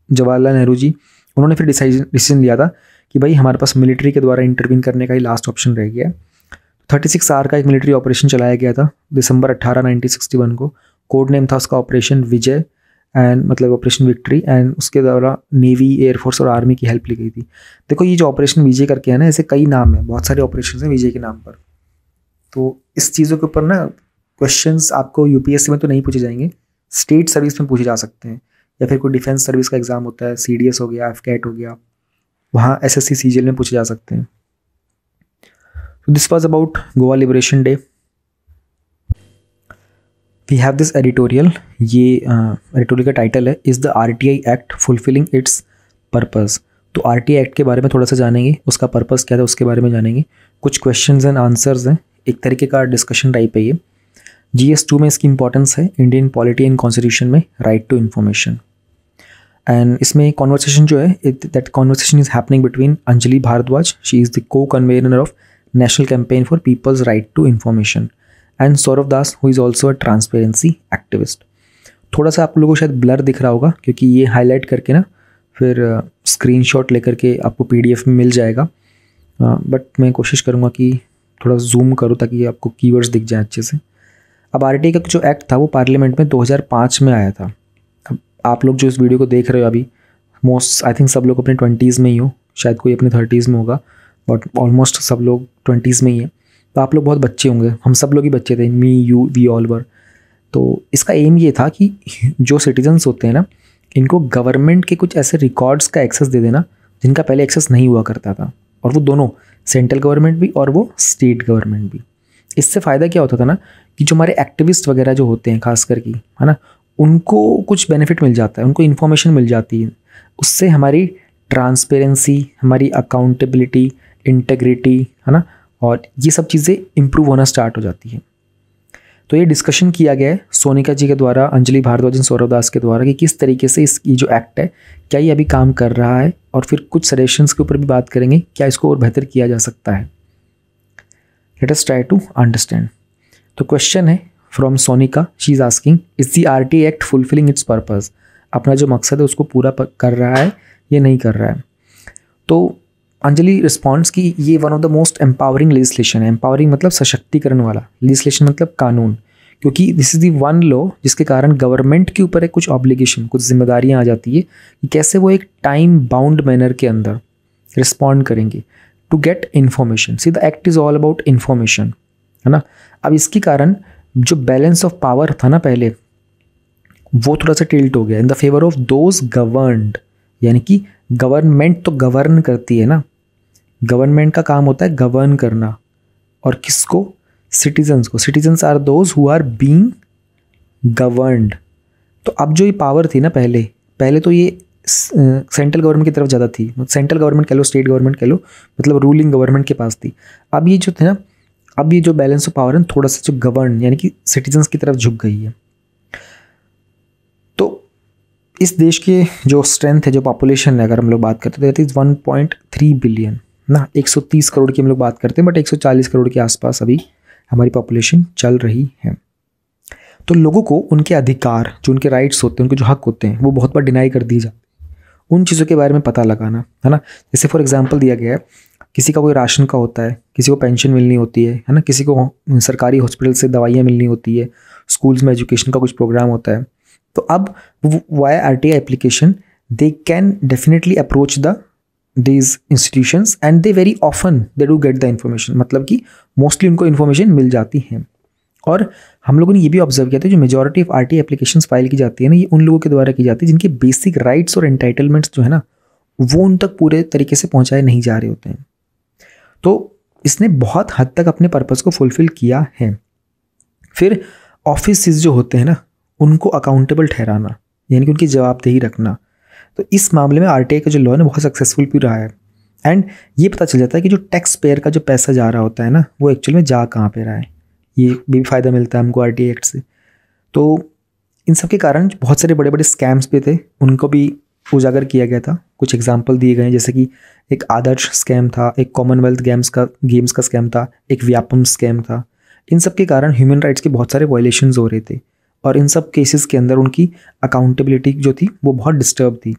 जवाहरलाल नेहरू जी, उन्होंने फिर डिसीजन लिया था कि भाई हमारे पास मिलिट्री के द्वारा इंटरवीन करने का ही लास्ट ऑप्शन रह गया। 36 आवर का एक मिलिट्री ऑपरेशन चलाया गया था दिसंबर 18, 1961 को। कोड नेम था उसका ऑपरेशन विजय, एंड मतलब ऑपरेशन विक्ट्री, एंड उसके द्वारा नेवी, एयरफोर्स और आर्मी की हेल्प ली गई थी। देखो ये जो ऑपरेशन विजय करके है ना, ऐसे कई नाम है, बहुत सारे ऑपरेशन हैं विजय के नाम पर। तो इस चीज़ों के ऊपर ना क्वेश्चंस आपको यूपीएससी में तो नहीं पूछे जाएंगे, स्टेट सर्विस में पूछे जा सकते हैं, या फिर कोई डिफेंस सर्विस का एग्जाम होता है, सीडीएस हो गया, एफकैट हो गया, वहाँ एसएससी सीजीएल में पूछे जा सकते हैं। So this was about Goa Liberation Day. We have this editorial. ये एडिटोरियल का टाइटल है is the RTI act fulfilling it's purpose. तो आरटीआई एक्ट के बारे में थोड़ा सा जानेंगे, उसका पर्पस क्या था उसके बारे में जानेंगे, कुछ क्वेश्चंस एंड आंसर्स हैं, एक तरीके का डिस्कशन टाइप है ये। GS2 में इसकी इंपॉर्टेंस है, इंडियन पॉलिटी एंड कॉन्स्टिट्यूशन में राइट टू इन्फॉर्मेशन। एंड इसमें कॉन्वर्सेशन जो है, that conversation is happening between Anjali Bhardwaj, she is the co convener of national campaign for people's right to information, and Saurabh Das who is also a transparency activist. थोड़ा सा आप लोगों को शायद ब्लर दिख रहा होगा क्योंकि ये हाईलाइट करके ना फिर स्क्रीनशॉट लेकर के आपको PDF में मिल जाएगा, बट मैं कोशिश करूँगा कि थोड़ा जूम करूँ ताकि आपको कीवर्ड्स दिख जाए अच्छे से। अब RTI का जो एक्ट था वो पार्लियामेंट में 2005 में आया था। अब आप लोग जो इस वीडियो को देख रहे हो अभी, मोस्ट आई थिंक सब लोग अपने 20s में ही हो, शायद कोई अपने 30s में होगा, बट ऑलमोस्ट सब लोग 20s में ही है। तो आप लोग बहुत बच्चे होंगे, हम सब लोग ही बच्चे थे, me you we all were. तो इसका एम ये था कि जो सिटीजन्स होते हैं ना, इनको गवर्नमेंट के कुछ ऐसे रिकॉर्ड्स का एक्सेस दे देना जिनका पहले एक्सेस नहीं हुआ करता था, और वो दोनों सेंट्रल गवर्नमेंट भी और वो स्टेट गवर्नमेंट भी। इससे फ़ायदा क्या होता था ना कि जो हमारे एक्टिविस्ट वगैरह जो होते हैं खास करके, है ना, उनको कुछ बेनिफिट मिल जाता है, उनको इन्फॉर्मेशन मिल जाती है। उससे हमारी ट्रांसपेरेंसी, हमारी अकाउंटेबिलिटी, इंटेग्रिटी, है ना, और ये सब चीज़ें इम्प्रूव होना स्टार्ट हो जाती है। तो ये डिस्कशन किया गया है सोनिका जी के द्वारा, अंजलि भारद्वाज, सौरभ दास के द्वारा कि किस तरीके से ये जो एक्ट है क्या ये अभी काम कर रहा है, और फिर कुछ सजेशंस के ऊपर भी बात करेंगे क्या इसको और बेहतर किया जा सकता है। Let us try to understand. तो क्वेश्चन है from Sonika, she is asking is the RTI act fulfilling its purpose. अपना जो मकसद है उसको पूरा कर रहा है या नहीं कर रहा है। तो अंजलि रिस्पॉन्ड्स कि ये one of the most empowering legislation है। एम्पावरिंग मतलब सशक्तिकरण वाला, लेजिस्लेशन मतलब कानून, क्योंकि this is the one law जिसके कारण गवर्नमेंट के ऊपर एक कुछ ऑब्लिगेशन, कुछ जिम्मेदारियां आ जाती है कि कैसे वो एक टाइम बाउंड मैनर के अंदर रिस्पॉन्ड करेंगे to get information. See the act is all about information, है ना। अब इसके कारण जो बैलेंस ऑफ पावर था ना पहले, वो थोड़ा सा टिल्ट हो गया in the favour of those governed, यानी कि गवर्नमेंट तो गवर्न करती है ना, गवर्नमेंट का काम होता है गवर्न करना, और किसको? सिटीजन्स को। Citizens are those who are being governed. तो अब जो ये पावर थी ना पहले तो ये सेंट्रल गवर्नमेंट की तरफ ज़्यादा थी, सेंट्रल गवर्नमेंट कह लो, स्टेट गवर्नमेंट कह लो, मतलब रूलिंग गवर्नमेंट के पास थी। अब ये जो थे ना, अब ये जो बैलेंस ऑफ पावर है थोड़ा सा जो गवर्न यानी कि सिटीजन्स की तरफ झुक गई है। तो इस देश के जो स्ट्रेंथ है, जो पॉपुलेशन है, अगर हम लोग बात करते हैं दैट इज़ 1.3 बिलियन ना, 130 करोड़ की हम लोग बात करते हैं, बट 140 करोड़ के आसपास अभी हमारी पॉपुलेशन चल रही है। तो लोगों को उनके अधिकार, जो उनके राइट्स होते हैं, उनके जो हक होते हैं, वो बहुत बार डिनाई कर दिए जाते हैं। उन चीज़ों के बारे में पता लगाना, है ना। जैसे फॉर एग्जांपल दिया गया है, किसी का कोई राशन का होता है, किसी को पेंशन मिलनी होती है ना, किसी को सरकारी हॉस्पिटल से दवाइयाँ मिलनी होती है, स्कूल्स में एजुकेशन का कुछ प्रोग्राम होता है। तो अब via RTI application they can definitely approach these institutions and they very often they do get the information, मतलब कि मोस्टली उनको इन्फॉर्मेशन मिल जाती है। और हम लोगों ने ये भी ऑब्जर्व किया था, जो majority of RTI applications file की जाती है ना, ये उन लोगों के द्वारा की जाती है जिनके बेसिक राइट्स और एंटाइटलमेंट्स जो है ना, वो उन तक पूरे तरीके से पहुंचाए नहीं जा रहे होते हैं। तो इसने बहुत हद तक अपने पर्पज़ को फुलफिल किया है। फिर ऑफिस जो होते हैं ना, उनको अकाउंटेबल ठहराना, यानी कि उनकी जवाबदेही रखना। तो इस मामले में RTI का जो लॉ है ना, बहुत सक्सेसफुल भी रहा है। एंड ये पता चल जाता है कि जो टैक्स पेयर का जो पैसा जा रहा होता है ना, वो एक्चुअल में जा कहाँ पे रहा है। ये भी फ़ायदा मिलता है हमको RTI एक्ट से। तो इन सब के कारण बहुत सारे बड़े बड़े स्कैम्स भी थे, उनको भी उजागर किया गया था। कुछ एग्जाम्पल दिए गए हैं, जैसे कि एक आदर्श स्कैम था, एक कॉमनवेल्थ गेम्स का स्कैम था, एक व्यापम स्कैम था। इन सब के कारण ह्यूमन राइट्स के बहुत सारे वायलेशंस हो रहे थे, और इन सब केसेस के अंदर उनकी अकाउंटेबिलिटी जो थी वो बहुत डिस्टर्ब थी।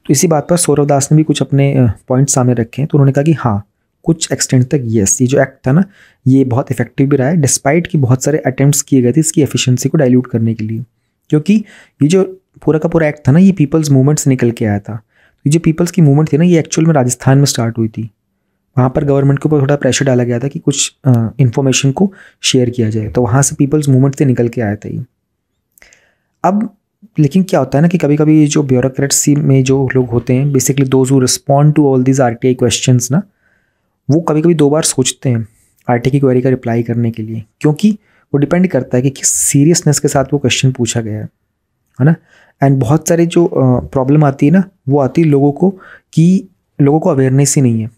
तो इसी बात पर सौरभ दास ने भी कुछ अपने पॉइंट्स सामने रखे हैं। तो उन्होंने कहा कि हाँ, कुछ एक्सटेंट तक येस, ये जो एक्ट था ना, ये बहुत इफेक्टिव भी रहा है, डिस्पाइट कि बहुत सारे अटेम्प्ट्स किए गए थे इसकी एफिशिएंसी को डाइल्यूट करने के लिए। क्योंकि ये जो पूरा का पूरा एक्ट था ना, ये पीपल्स मूवमेंट से निकल के आया था। तो ये जो पीपल्स की मूवमेंट थी ना, ये एक्चुअल में राजस्थान में स्टार्ट हुई थी। वहाँ पर गवर्नमेंट के ऊपर थोड़ा प्रेशर डाला गया था कि कुछ इन्फॉर्मेशन को शेयर किया जाए, तो वहाँ से पीपल्स मूवमेंट से निकल के आया था ये। अब लेकिन क्या होता है ना कि कभी कभी जो ब्यूरोक्रेट्सी में जो लोग होते हैं, basically those who respond to all these RTI questions ना, वो कभी कभी 2 बार सोचते हैं RTI की क्वेरी का रिप्लाई करने के लिए, क्योंकि वो डिपेंड करता है कि किस सीरियसनेस के साथ वो क्वेश्चन पूछा गया है ना। एंड बहुत सारे जो प्रॉब्लम आती है ना, वो आती है लोगों को कि लोगों को अवेयरनेस ही नहीं है।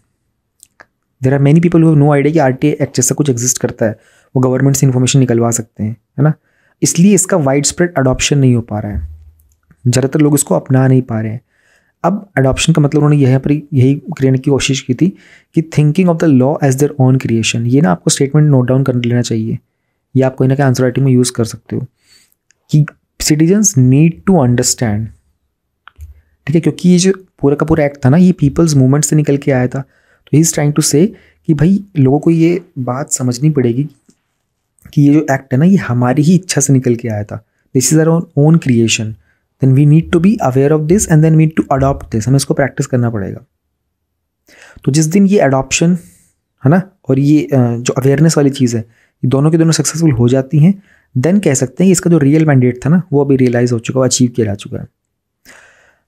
There are many people who have no idea कि RTI एक्ट जैसा कुछ एग्जिस्ट करता है। वो गवर्नमेंट से इन्फॉर्मेशन निकलवा सकते हैं, है ना। इसलिए इसका वाइड स्प्रेड अडॉप्शन नहीं हो पा रहा है, ज़्यादातर लोग इसको अपना नहीं पा रहे हैं। अब अडॉप्शन का मतलब उन्होंने यहाँ पर यही करने की कोशिश की थी कि thinking of the law as their own creation. ये ना आपको स्टेटमेंट नोट डाउन कर लेना चाहिए, या आप कोई ना कोई आंसर राइटिंग में यूज़ कर सकते हो कि सिटीजन्स नीड टू अंडरस्टैंड, ठीक है, क्योंकि ये जो पूरा का पूरा एक्ट था ना, ये पीपल्स मूवमेंट से निकल के आया था। तो ही इज़ ट्राइंग टू से कि भाई लोगों को ये बात समझनी पड़ेगी कि ये जो एक्ट है ना, ये हमारी ही इच्छा से निकल के आया था। This is our own creation, then we need to be aware of this and then need to adopt this. हमें इसको प्रैक्टिस करना पड़ेगा। तो जिस दिन ये अडॉप्शन है ना, और ये जो अवेयरनेस वाली चीज़ है, ये दोनों के दोनों सक्सेसफुल हो जाती हैं, देन कह सकते हैं कि इसका जो रियल मैंडेट था ना, वो अभी रियलाइज़ हो चुका है, अचीव किया जा चुका है।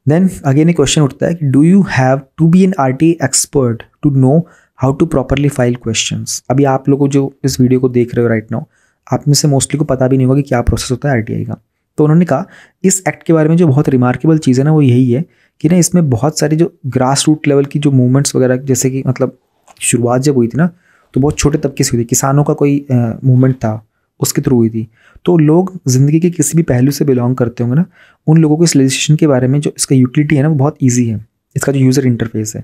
देन अगेन एक क्वेश्चन उठता है कि do you have to be an RTA expert to know how to properly file questions. अभी आप लोगों जो इस वीडियो को देख रहे हो राइट नाउ, आप में से मोस्टली को पता भी नहीं होगा कि क्या प्रोसेस होता है RTI का। तो उन्होंने कहा इस एक्ट के बारे में जो बहुत रिमार्केबल चीज़ है ना, वो यही है कि ना इसमें बहुत सारी जो ग्रास रूट लेवल की जो मूवमेंट्स वगैरह, जैसे कि मतलब शुरुआत जब हुई थी ना, तो बहुत छोटे तबके से हुई थी, किसानों का कोई मूवमेंट था, उसके थ्रू हुई थी। तो लोग ज़िंदगी के किसी भी पहलू से बिलोंग करते होंगे ना, उन लोगों को इस लेजिस्लेशन के बारे में जो इसका यूटिलिटी है ना, वो बहुत ईजी है। इसका जो यूज़र इंटरफेस है,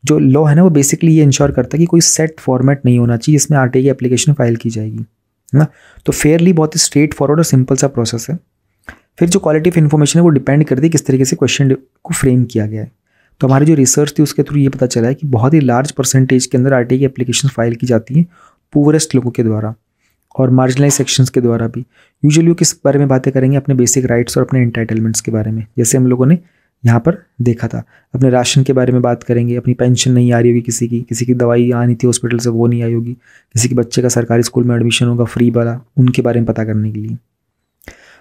जो लॉ है ना, वो बेसिकली ये इंश्योर करता है कि कोई सेट फॉर्मेट नहीं होना चाहिए जिसमें RTI की एप्लीकेशन फाइल की जाएगी, है ना। तो फेयरली बहुत ही स्ट्रेट फॉरवर्ड और सिंपल सा प्रोसेस है। फिर जो क्वालिटी ऑफ इन्फॉर्मेशन है वो डिपेंड करती है किस तरीके से क्वेश्चन को फ्रेम किया गया है। तो हमारी जो रिसर्च थी उसके थ्रू ये पता चला है कि बहुत ही लार्ज परसेंटेज के अंदर RTI की एप्लीकेशन फाइल की जाती है पुअरेस्ट लोगों के द्वारा और मार्जिनलाइज सेक्शंस के द्वारा भी। यूजुअली वो किस बारे में बातें करेंगे, अपने बेसिक राइट्स और अपने एंटाइटलमेंट्स के बारे में, जैसे हम लोगों ने यहाँ पर देखा था। अपने राशन के बारे में बात करेंगे, अपनी पेंशन नहीं आ रही होगी किसी की दवाई आनी थी हॉस्पिटल से, वो नहीं आई होगी, किसी के बच्चे का सरकारी स्कूल में एडमिशन होगा फ्री वाला, उनके बारे में पता करने के लिए।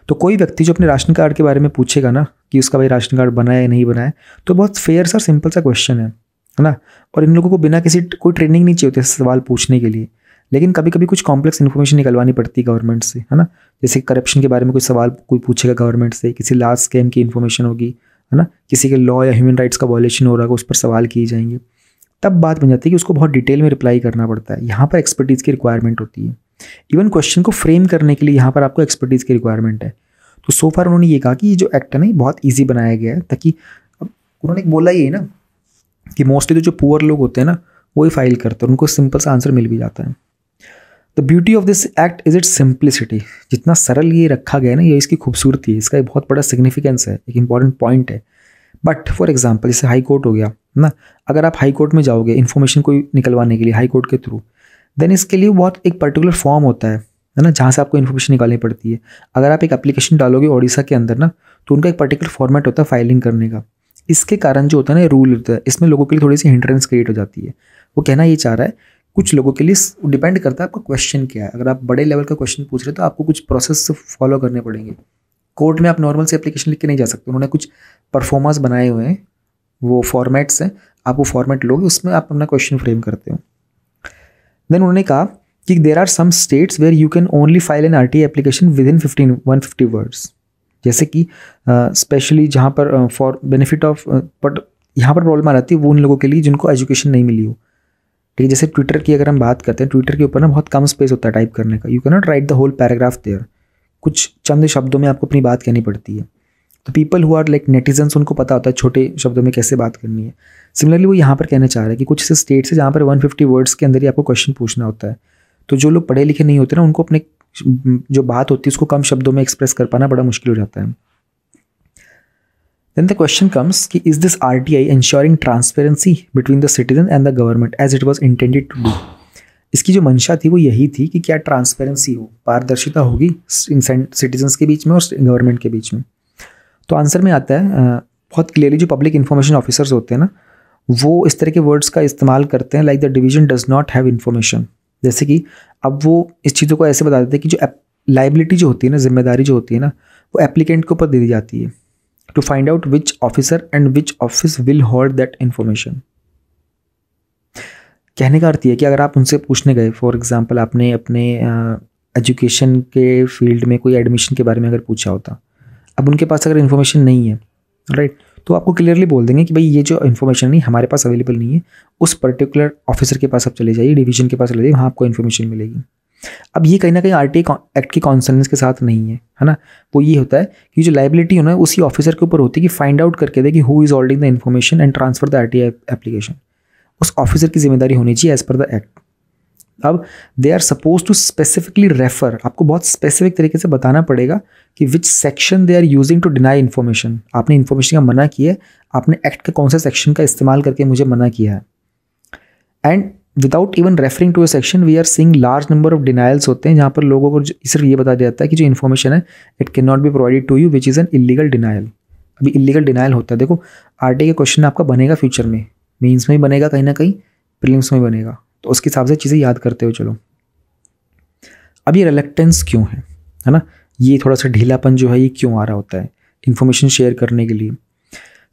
तो कोई व्यक्ति जो अपने राशन कार्ड के बारे में पूछेगा ना कि उसका भाई राशन कार्ड बना है या नहीं बना है, तो बहुत फेयर सा सिंपल सा क्वेश्चन है ना। और इन लोगों को बिना किसी कोई ट्रेनिंग नहीं चाहिए होती सवाल पूछने के लिए, लेकिन कभी कभी कुछ कॉम्प्लेक्स इन्फॉर्मेशन निकलवानी पड़ती है गवर्नमेंट से, है ना। जैसे करप्शन के बारे में कोई सवाल कोई पूछेगा गवर्नमेंट से, किसी लार्ज स्कैम की इन्फॉर्मेशन होगी, है ना, किसी के लॉ या ह्यूमन राइट्स का वॉयलेशन हो रहा है, उस पर सवाल किए जाएंगे, तब बात बन जाती है कि उसको बहुत डिटेल में रिप्लाई करना पड़ता है। यहाँ पर एक्सपर्टीज़ की रिक्वायरमेंट होती है। इवन क्वेश्चन को फ्रेम करने के लिए यहाँ पर आपको एक्सपर्टीज़ की रिक्वायरमेंट है। तो सो फार उन्होंने ये कहा कि ये जो एक्ट है ना, ये बहुत ईजी बनाया गया है, ताकि अब उन्होंने बोला ये ना कि मोस्टली जो पुअर लोग होते हैं ना, वही फाइल करते हैं, उनको सिंपल सा आंसर मिल भी जाता है। The beauty of this act is it's simplicity. जितना सरल ये रखा गया है ना, ये इसकी खूबसूरती है, इसका एक बहुत बड़ा सिग्निफिकेंस है, एक इंपॉर्टेंट पॉइंट है। बट फॉर एग्जाम्पल जैसे हाई कोर्ट हो गया ना, अगर आप हाई कोर्ट में जाओगे इन्फॉर्मेशन कोई निकलवाने के लिए हाई कोर्ट के थ्रू, देन इसके लिए बहुत एक पर्टिकुलर फॉर्म होता है ना, जहाँ से आपको इन्फॉर्मेशन निकालनी पड़ती है। अगर आप एक एप्लीकेशन डालोगे ओडिशा के अंदर ना, तो उनका एक पर्टिकुलर फॉर्मेट होता है फाइलिंग करने का। इसके कारण जो होता है ना, रूल होता है, इसमें लोगों के लिए थोड़ी सी हिंड्रेंस क्रिएट हो जाती है। वो कहना ये चाह रहा है, कुछ लोगों के लिए डिपेंड करता है आपका क्वेश्चन क्या है। अगर आप बड़े लेवल का क्वेश्चन पूछ रहे हो तो आपको कुछ प्रोसेस फॉलो करने पड़ेंगे। कोर्ट में आप नॉर्मल से एप्लीकेशन लिख के नहीं जा सकते, उन्होंने कुछ परफॉर्मेंस बनाए हुए हैं, वो फॉर्मेट्स हैं, आप वो फॉर्मेट लोगे, उसमें आप अपना क्वेश्चन फ्रेम करते हो। देन उन्होंने कहा कि there are some states where you can only file an RTI application within 150 words. जैसे कि स्पेशली जहाँ पर फॉर बेनिफिट ऑफ, बट यहाँ पर प्रॉब्लम आ जाती है वो उन लोगों के लिए जिनको एजुकेशन नहीं मिली हो, ठीक है। जैसे ट्विटर की अगर हम बात करते हैं, ट्विटर के ऊपर ना बहुत कम स्पेस होता है टाइप करने का, you can not write the whole paragraph there, कुछ चंद शब्दों में आपको अपनी बात कहनी पड़ती है। तो people who are like netizens, उनको पता होता है छोटे शब्दों में कैसे बात करनी है। सिमिलरली वो यहाँ पर कहना चाह रहे हैं कि कुछ ऐसे स्टेट्स है जहाँ पर 150 वर्ड्स के अंदर ही आपको क्वेश्चन पूछना होता है। तो जो लोग पढ़े लिखे नहीं होते ना, उनको अपने जो बात होती है उसको कम शब्दों में एक्सप्रेस कर पाना बड़ा मुश्किल हो जाता है। Then the question comes कि is this RTI ensuring transparency between the citizen and the government as it was intended to do? इसकी जो मंशा थी वो यही थी कि क्या ट्रांसपेरेंसी हो, पारदर्शिता होगी सिटीजन्स के बीच में और गवर्नमेंट के बीच में। तो आंसर में आता है बहुत क्लियरली जो पब्लिक इन्फॉर्मेशन ऑफिसर्स होते हैं ना, वो इस तरह के वर्ड्स का इस्तेमाल करते हैं, like the division does not have information. जैसे कि अब वो इस चीज़ों को ऐसे बता देते हैं कि जो लाइबिलिटी जो होती है ना, जिम्मेदारी जो होती है ना, वो एप्लीकेंट के ऊपर दे दी जाती है to find out which officer and which office will hold that information. कहने का अर्थ ये है कि अगर आप उनसे पूछने गए, फॉर एग्जांपल आपने अपने एजुकेशन के फील्ड में कोई एडमिशन के बारे में अगर पूछा होता, अब उनके पास अगर इन्फॉर्मेशन नहीं है, राइट, तो आपको क्लियरली बोल देंगे कि भाई ये जो इन्फॉर्मेशन नहीं हमारे पास अवेलेबल नहीं है, उस पर्टिकुलर ऑफिसर के पास आप चले जाइए, डिवीजन के पास चले जाइए, वहाँ आपको इन्फॉर्मेशन मिलेगी। अब ये कहीं ना कहीं आरटीआई एक्ट के कॉन्सर्न्स के साथ नहीं है ना। वो ये होता है कि जो लाइबिलिटी है ना उसी ऑफिसर के ऊपर होती है कि फाइंड आउट करके दे कि who is holding the information and transfer the RTI application. उस ऑफिसर की जिम्मेदारी होनी चाहिए एज पर द एक्ट। अब they are suppose to specifically refer, आपको बहुत स्पेसिफिक तरीके से बताना पड़ेगा कि which section they are using to deny information. आपने इन्फॉर्मेशन का मना किया है, आपने एक्ट के कौन सा सेक्शन का इस्तेमाल करके मुझे मना किया है। And without even referring to a section we are seeing large number of denials होते हैं जहाँ पर लोगों को सिर्फ ये बता दिया जाता है कि जो इन्फॉर्मेशन है it can not be provided to you which is an illegal denial. अभी इलीगल डिनायल होता है, देखो आरटीआई का क्वेश्चन आपका बनेगा फ्यूचर में, मेंस में भी बनेगा, कहीं ना कहीं प्रीलिम्स में बनेगा, तो उसके हिसाब से चीज़ें याद करते हुए चलो। अब ये रिलेक्टेंस क्यों है ना, ये थोड़ा सा ढीलापन जो है ये क्यों आ रहा होता है इन्फॉर्मेशन शेयर करने के लिए।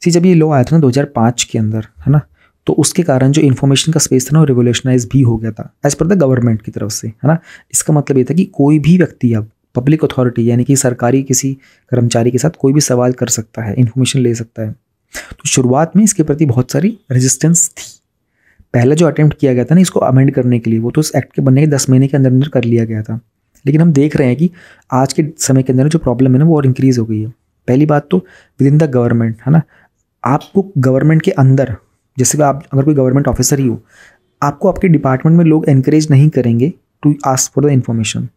सी जब ये लॉ आया था ना 2005 के अंदर, है ना, तो उसके कारण जो इन्फॉर्मेशन का स्पेस था ना वो रिवोल्यूशनाइज भी हो गया था एज पर द गवर्नमेंट की तरफ से, है ना। इसका मतलब ये था कि कोई भी व्यक्ति अब पब्लिक अथॉरिटी यानी कि सरकारी किसी कर्मचारी के साथ कोई भी सवाल कर सकता है, इन्फॉर्मेशन ले सकता है। तो शुरुआत में इसके प्रति बहुत सारी रेजिस्टेंस थी। पहला जो अटेम्प्ट किया गया था ना इसको अमेंड करने के लिए वो तो इस एक्ट के बनने के 10 महीने के अंदर अंदर कर लिया गया था। लेकिन हम देख रहे हैं कि आज के समय के अंदर जो प्रॉब्लम है ना वो और इंक्रीज़ हो गई है। पहली बात तो विद इन द गवर्नमेंट, है ना, आपको गवर्नमेंट के अंदर जैसे कि आप अगर कोई गवर्नमेंट ऑफिसर ही हो, आपको आपके डिपार्टमेंट में लोग एनकरेज नहीं करेंगे to ask for the information.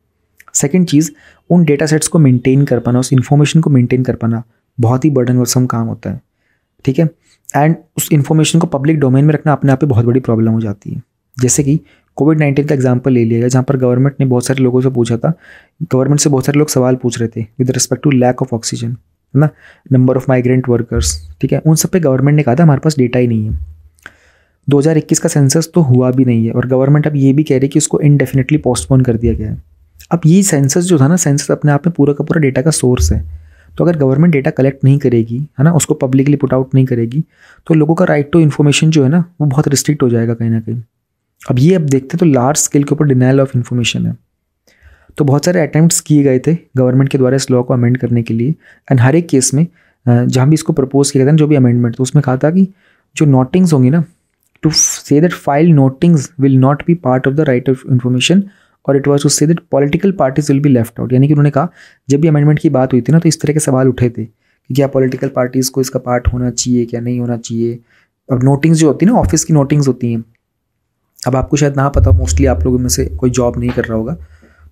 Second चीज़, उन डेटा सेट्स को मेंटेन कर पाना, उस इन्फॉर्मेशन को मेंटेन कर पाना बहुत ही बर्डनसम काम होता है, ठीक है। एंड उस इन्फॉर्मेशन को पब्लिक डोमेन में रखना अपने आप में बहुत बड़ी प्रॉब्लम हो जाती है। जैसे कि कोविड-19 का एग्जांपल ले लिया गया जहाँ पर गवर्नमेंट ने बहुत सारे लोगों से पूछा था, गवर्नमेंट से बहुत सारे लोग सवाल पूछ रहे थे with respect to lack of oxygen, है ना, नंबर ऑफ माइग्रेंट वर्कर्स, ठीक है। उन सब पे गवर्नमेंट ने कहा था हमारे पास डेटा ही नहीं है। 2021 का सेंसस तो हुआ भी नहीं है और गवर्नमेंट अब ये भी कह रही है कि उसको इनडेफिनेटली पोस्टपोन कर दिया गया है। अब ये सेंसस जो था ना, सेंसस अपने आप में पूरा का पूरा डेटा का सोर्स है। तो अगर गवर्नमेंट डेटा कलेक्ट नहीं करेगी, है ना, उसको पब्लिकली पुट आउट नहीं करेगी तो लोगों का राइट टू इन्फॉर्मेशन जो है ना वो बहुत रिस्ट्रिक्ट हो जाएगा कहीं ना कहीं। अब ये अब देखते तो लार्ज स्केल के ऊपर डिनायल ऑफ इन्फॉर्मेशन है। तो बहुत सारे अटेम्प्ट्स किए गए थे गवर्नमेंट के द्वारा इस लॉ को अमेंड करने के लिए। एंड हर एक केस में जहाँ भी इसको प्रपोज किया गया था जो भी अमेंडमेंट, तो उसमें कहा था कि जो नोटिंग्स होंगी ना, to say that file notings will not be part of the right of information, और it was to say that political parties will be left out. यानी कि उन्होंने कहा जब भी अमेंडमेंट की बात हुई थी ना तो इस तरह के सवाल उठे थे कि क्या पॉलिटिकल पार्टीज़ को इसका पार्ट होना चाहिए, क्या नहीं होना चाहिए। अब नोटिंग्स जो होती है ना, ऑफिस की नोटिंग्स होती हैं, अब आपको शायद ना पता हो, मोस्टली आप लोगों में से कोई जॉब नहीं कर रहा होगा,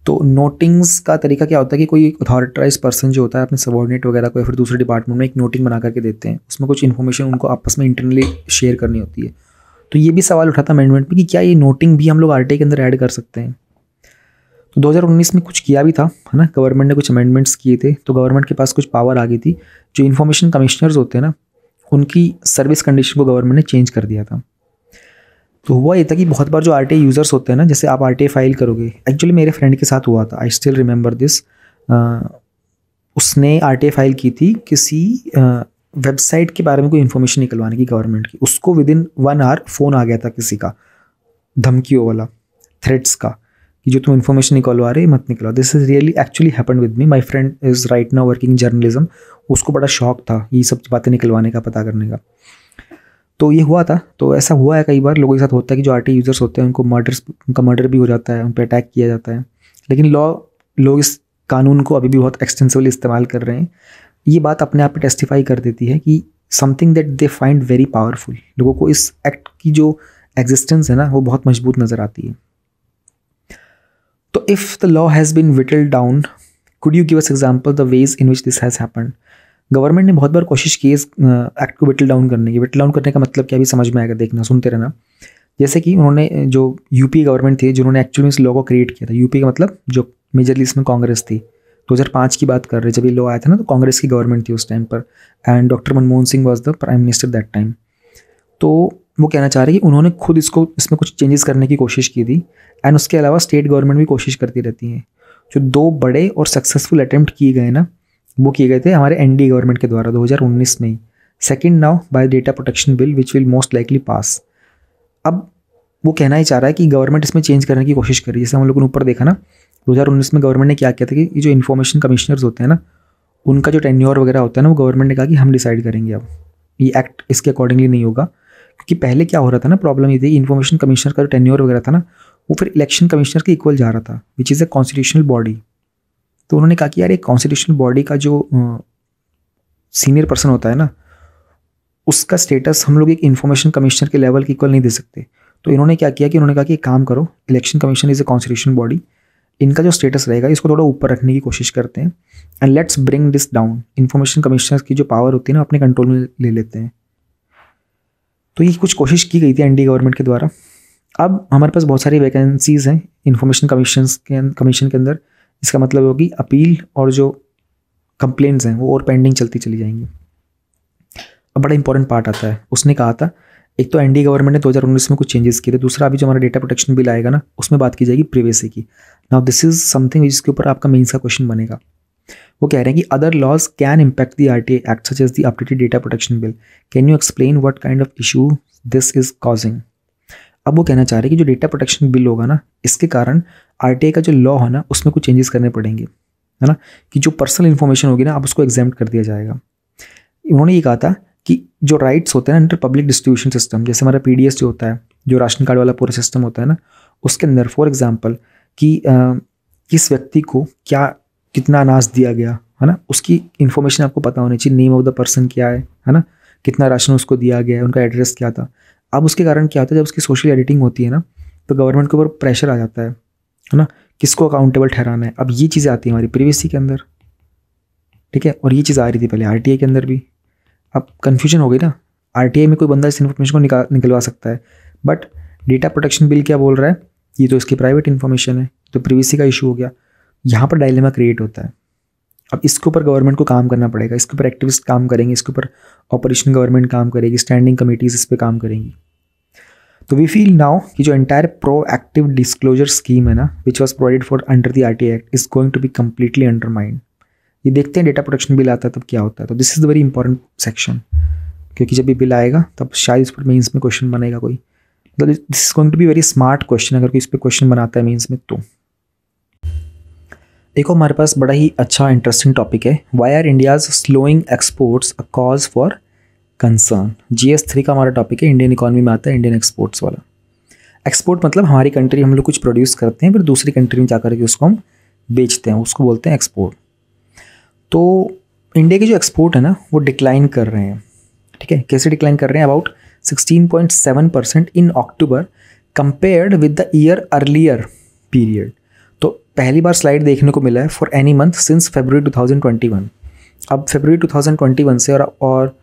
तो नोटिंग्स का तरीका क्या होता है कि कोई अथॉरिटाइज पर्सन जो होता है अपने सबॉर्डिनेट वगैरह को या फिर दूसरे डिपार्टमेंट में एक नोटिंग बना करके देते हैं, उसमें कुछ इन्फॉर्मेशन उनको आपस में इंटरनली शेयर करनी होती है। तो ये भी सवाल उठा था अमेंडमेंट में कि क्या ये नोटिंग भी हम लोग आरटीआई के अंदर ऐड कर सकते हैं। तो 2019 में कुछ किया भी था, है ना, गवर्नमेंट ने कुछ अमेंडमेंट्स किए थे, तो गवर्नमेंट के पास कुछ पावर आ गई थी। जो इन्फॉर्मेशन कमिश्नर्स होते हैं ना, उनकी सर्विस कंडीशन को गवर्नमेंट ने चेंज कर दिया था। तो हुआ ये था कि बहुत बार जो आरटीआई यूज़र्स होते हैं ना, जैसे आप आरटीआई फाइल करोगे, एक्चुअली मेरे फ्रेंड के साथ हुआ था, आई स्टिल रिमेंबर दिस। उसने आरटीआई फाइल की थी किसी वेबसाइट के बारे में कोई इन्फॉर्मेशन निकलवाने की गवर्नमेंट की। उसको विद इन 1 आवर फ़ोन आ गया था किसी का, धमकियों वाला, थ्रेट्स का, कि जो तुम इन्फॉर्मेशन निकलवा रहे मत निकलवाओ। This is really actually happened with me. My friend is right now working journalism. उसको बड़ा शौक था ये सब बातें निकलवाने का, पता करने का। तो ये हुआ था। तो ऐसा हुआ है कई बार लोगों के साथ होता है कि जो आरटीआई यूज़र्स होते हैं उनका मर्डर भी हो जाता है, उन पर अटैक किया जाता है। लेकिन लोग इस कानून को अभी भी बहुत एक्सटेंसिवली इस्तेमाल कर रहे हैं। ये बात अपने आप में टेस्टिफाई कर देती है कि something that they find very powerful, लोगों को इस एक्ट की जो एग्जिस्टेंस है ना वो बहुत मजबूत नज़र आती है। तो if the law has been whittled down, could you give us example the ways in which this has happened. Government ने बहुत बार कोशिश की इस एक्ट को विटल डाउन करने की। विटल डाउन करने का मतलब क्या भी समझ में आएगा, देखना, सुनते रहना। जैसे कि उन्होंने जो यूपी गवर्नमेंट थी जिन्होंने एक्चुअली इस लॉ को क्रिएट किया था, यूपी का मतलब जो मेजरली इसमें कांग्रेस थी, 2005 की बात कर रहे, जब ये लॉ आया था ना तो कांग्रेस की गवर्नमेंट थी उस टाइम पर, and doctor Manmohan Singh was the prime minister that time. तो वो कहना चाह रहे हैं कि उन्होंने खुद इसमें कुछ चेंजेस करने की कोशिश की थी, एंड उसके अलावा स्टेट गवर्नमेंट भी कोशिश करती रहती हैं। जो 2 बड़े और सक्सेसफुल अटैम्प्ट किए गए ना, वो किए गए थे हमारे एनडीए गवर्नमेंट के द्वारा 2019 में ही। Second now by data protection bill which will most likely pass. अब वो कहना ही चाह रहा है कि गवर्नमेंट इसमें चेंज करने की कोशिश कर रही है। जैसे हम लोगों ने ऊपर देखा ना, 2019 में गवर्नमेंट ने क्या किया था कि ये जो इन्फॉर्मेशन कमिश्नर्स होते हैं ना, उनका जो टेन्योर वगैरह होता है ना, वो गवर्नमेंट ने कहा कि हम डिसाइड करेंगे, अब ये एक्ट इसके अकॉर्डिंगली नहीं होगा। क्योंकि पहले क्या हो रहा था ना, प्रॉब्लम ये थी, इन्फॉर्मेशन कमिश्नर का जो टेन्योर वगैरह था ना, वो फिर इलेक्शन कमिश्नर के इक्वल जा रहा था, which is a constitutional body. तो उन्होंने कहा कि यार एक कॉन्स्टिट्यूशनल बॉडी का जो सीनियर पर्सन होता है ना, उसका स्टेटस हम लोग एक इन्फॉर्मेशन कमिश्नर के लेवल के इक्वल नहीं दे सकते। तो इन्होंने क्या किया कि उन्होंने कहा कि एक काम करो, election commission is a constitutional body, इनका जो स्टेटस रहेगा इसको थोड़ा ऊपर रखने की कोशिश करते हैं and let's bring this down. Information commissioner की जो पावर होती है ना अपने कंट्रोल में ले लेते हैं। तो ये कुछ कोशिश की गई थी एनडीए गवर्नमेंट के द्वारा। अब हमारे पास बहुत सारी वैकेंसीज़ हैं इन्फॉर्मेशन कमीशन के अंदर। इसका मतलब होगी अपील और जो कंप्लेंट्स हैं वो और पेंडिंग चलती चली जाएंगी। अब बड़ा इंपॉर्टेंट पार्ट आता है, उसने कहा था एक तो एनडीए गवर्नमेंट ने 2019 में कुछ चेंजेस किए थे, दूसरा अभी जो हमारा डेटा प्रोटेक्शन बिल आएगा ना उसमें बात की जाएगी प्रिवेसी की। नाउ दिस इज समथिंग जिसके ऊपर आपका मेंस का क्वेश्चन बनेगा। वो कह रहे हैं कि other laws can impact the RTI act such as the updated data protection bill, can you explain what kind of issue this is causing. अब वो कहना चाह रहे हैं कि जो डेटा प्रोटेक्शन बिल होगा ना इसके कारण आरटीआई का जो लॉ है ना उसमें कुछ चेंजेस करने पड़ेंगे, है ना, कि जो पर्सनल इन्फॉर्मेशन होगी ना अब उसको एग्जाम्प्ट कर दिया जाएगा। उन्होंने ये कहा था कि जो राइट्स होते हैं ना अंडर पब्लिक डिस्ट्रीब्यूशन सिस्टम, जैसे हमारा पीडीएस जो होता है, जो राशन कार्ड वाला पूरा सिस्टम होता है ना, उसके अंदर फॉर एग्जांपल कि किस व्यक्ति को क्या कितना अनाज दिया गया है ना, उसकी इन्फॉर्मेशन आपको पता होनी चाहिए। नेम ऑफ द पर्सन क्या है ना, कितना राशन उसको दिया गया है, उनका एड्रेस क्या था। अब उसके कारण क्या होता है, जब उसकी सोशल एडिटिंग होती है ना तो गवर्नमेंट के ऊपर प्रेशर आ जाता है ना, किसको अकाउंटेबल ठहराना है। अब ये चीज़ें आती हैं हमारी प्रिवेसी के अंदर, ठीक है, और ये चीज़ आ रही थी पहले आरटीआई के अंदर भी। अब कन्फ्यूजन हो गई ना, आरटीआई में कोई बंदा इस इन्फॉर्मेशन को निकलवा सकता है, बट डेटा प्रोटेक्शन बिल क्या बोल रहा है, ये तो इसकी प्राइवेट इन्फॉर्मेशन है, तो प्रिवेसी का इशू हो गया। यहाँ पर डायलेमा क्रिएट होता है। अब इसके ऊपर गवर्नमेंट को काम करना पड़ेगा, इसके ऊपर एक्टिविस्ट काम करेंगे, इसके ऊपर ऑपरेशन गवर्नमेंट काम करेगी, स्टैंडिंग कमेटीज इस पर काम करेंगी। तो वी फील नाउ कि जो एंटायर प्रोएक्टिव डिस्क्लोजर स्कीम है ना which was provided for under the RTI act is going to be completely undermined. ये देखते हैं डेटा प्रोटेक्शन बिल आता है तब क्या होता है। तो this is the very important section, क्योंकि जब ये बिल आएगा तब शायद इस पर मेंस में क्वेश्चन बनेगा कोई, मतलब this is going to be very smart question अगर कोई इस पर क्वेश्चन बनाता है मेंस में। तो एक और हमारे पास बड़ा ही अच्छा इंटरेस्टिंग टॉपिक है, why are India's slowing exports a cause for concern. GS3 का हमारा टॉपिक है, इंडियन इकोनॉमी में आता है इंडियन एक्सपोर्ट्स वाला। एक्सपोर्ट मतलब हमारी कंट्री हम लोग कुछ प्रोड्यूस करते हैं फिर दूसरी कंट्री में जाकर के उसको हम बेचते हैं, उसको बोलते हैं एक्सपोर्ट। तो इंडिया के जो एक्सपोर्ट है ना वो डिक्लाइन कर रहे हैं, ठीक है। कैसे डिक्लाइन कर रहे हैं, about 16.7% in October compared with the year earlier period. तो पहली बार स्लाइड देखने को मिला है फॉर एनी मंथ सिंस फरवरी 2021। अब फरवरी 2021 से और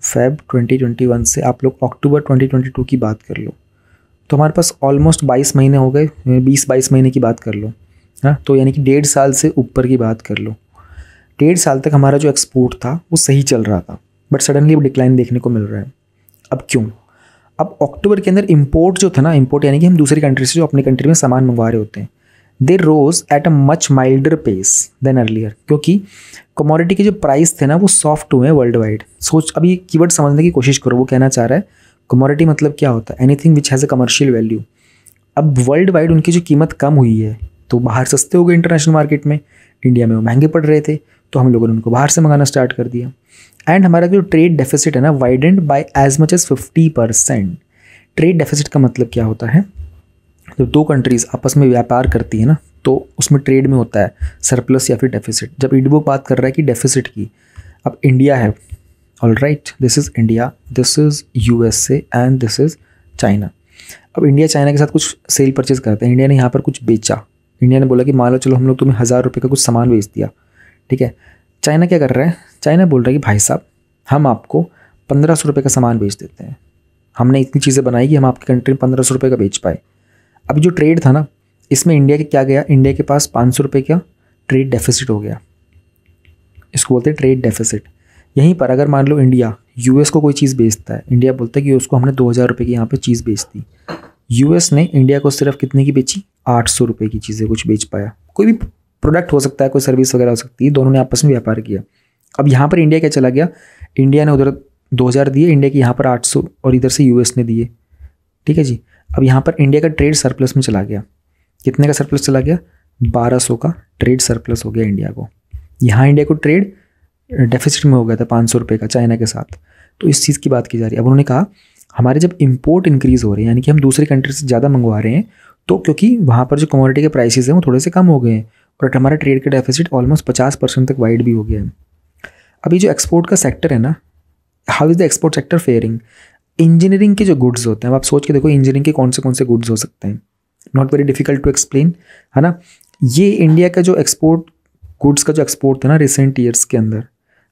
फेब 2021 से आप लोग अक्टूबर 2022 की बात कर लो, तो हमारे पास ऑलमोस्ट 22 महीने हो गए, 20-22 महीने की बात कर लो, हाँ, तो यानी कि 1.5 साल से ऊपर की बात कर लो। 1.5 साल तक हमारा जो एक्सपोर्ट था वो सही चल रहा था, बट सडनली वो डिक्लाइन देखने को मिल रहा है। अब क्यों? अब अक्टूबर के अंदर इंपोर्ट जो था ना, इंपोर्ट यानी कि हम दूसरी कंट्री से जो अपनी कंट्री में सामान मंगवा रहे होते हैं, they rose at a much milder pace than earlier, क्योंकि कमोडिटी के जो प्राइस थे ना वो सॉफ्ट हुए हैं वर्ल्ड वाइड। सोच, अभी कीवर्ड समझने की कोशिश करो, वो कहना चाह रहा है कमोडिटी मतलब क्या होता है, anything which has a commercial value. अब वर्ल्ड वाइड उनकी जो कीमत कम हुई है तो बाहर सस्ते हो गए इंटरनेशनल मार्केट में, इंडिया में वो महंगे पड़ रहे थे, तो हम लोगों ने उनको बाहर से मंगाना स्टार्ट कर दिया। एंड हमारा जो ट्रेड डेफिसिट है ना widened by as much as 50%। Trade deficit का मतलब क्या होता है, जब दो कंट्रीज आपस में व्यापार करती है ना तो उसमें ट्रेड में होता है सरप्लस या फिर डेफिसिट। जब इंडिया बात कर रहा है कि डेफिसिट की, अब इंडिया है, all right, this is India, this is USA and this is China. अब इंडिया चाइना के साथ कुछ सेल परचेज करते हैं, इंडिया ने यहाँ पर कुछ बेचा, इंडिया ने बोला कि मान लो चलो हम लोग तुम्हें 1000 रुपये का कुछ सामान बेच दिया, ठीक है। चाइना क्या कर रहा है, चाइना बोल रहा है कि भाई साहब हम आपको 1500 रुपये का सामान बेच देते हैं, हमने इतनी चीज़ें बनाई कि हम आपकी कंट्री में 1500 रुपये का बेच पाए। अभी जो ट्रेड था ना इसमें इंडिया के क्या गया, इंडिया के पास 500 रुपये का ट्रेड डेफिसिट हो गया, इसको बोलते हैं ट्रेड डेफिसिट। यहीं पर अगर मान लो इंडिया US को कोई चीज़ बेचता है, इंडिया बोलता है कि उसको हमने 2000 रुपये की यहाँ पे चीज़ बेच दी, US ने इंडिया को सिर्फ कितने की बेची, 800 रुपये की चीज़ें कुछ बेच पाया। कोई भी प्रोडक्ट हो सकता है, कोई सर्विस वगैरह हो सकती है, दोनों ने आपस में व्यापार किया। अब यहाँ पर इंडिया क्या चला गया, इंडिया ने उधर 2000 दिए, इंडिया के यहाँ पर 800 और इधर से US ने दिए, ठीक है जी। अब यहाँ पर इंडिया का ट्रेड सरप्लस में चला गया, कितने का सरप्लस चला गया, 1200 का ट्रेड सरप्लस हो गया इंडिया को। यहाँ इंडिया को ट्रेड डेफिसिट में हो गया था 500 रुपये का चाइना के साथ। तो इस चीज़ की बात की जा रही है। अब उन्होंने कहा हमारे जब इंपोर्ट इंक्रीज़ हो रहे हैं यानी कि हम दूसरी कंट्री से ज़्यादा मंगवा रहे हैं, तो क्योंकि वहाँ पर जो कमोडिटी के प्राइसेस हैं वो थोड़े से कम हो गए हैं और हमारा ट्रेड का डेफिसिट ऑलमोस्ट 50% तक वाइड भी हो गया है। अभी जो एक्सपोर्ट का सेक्टर है ना, how is the export sector faring? Engineering के जो गुड्स होते हैं, आप सोच के देखो इंजीनियरिंग के कौन से गुड्स हो सकते हैं, not very difficult to explain, है ना। ये इंडिया का जो एक्सपोर्ट गुड्स का जो एक्सपोर्ट था ना रिसेंट ईयर्स के अंदर,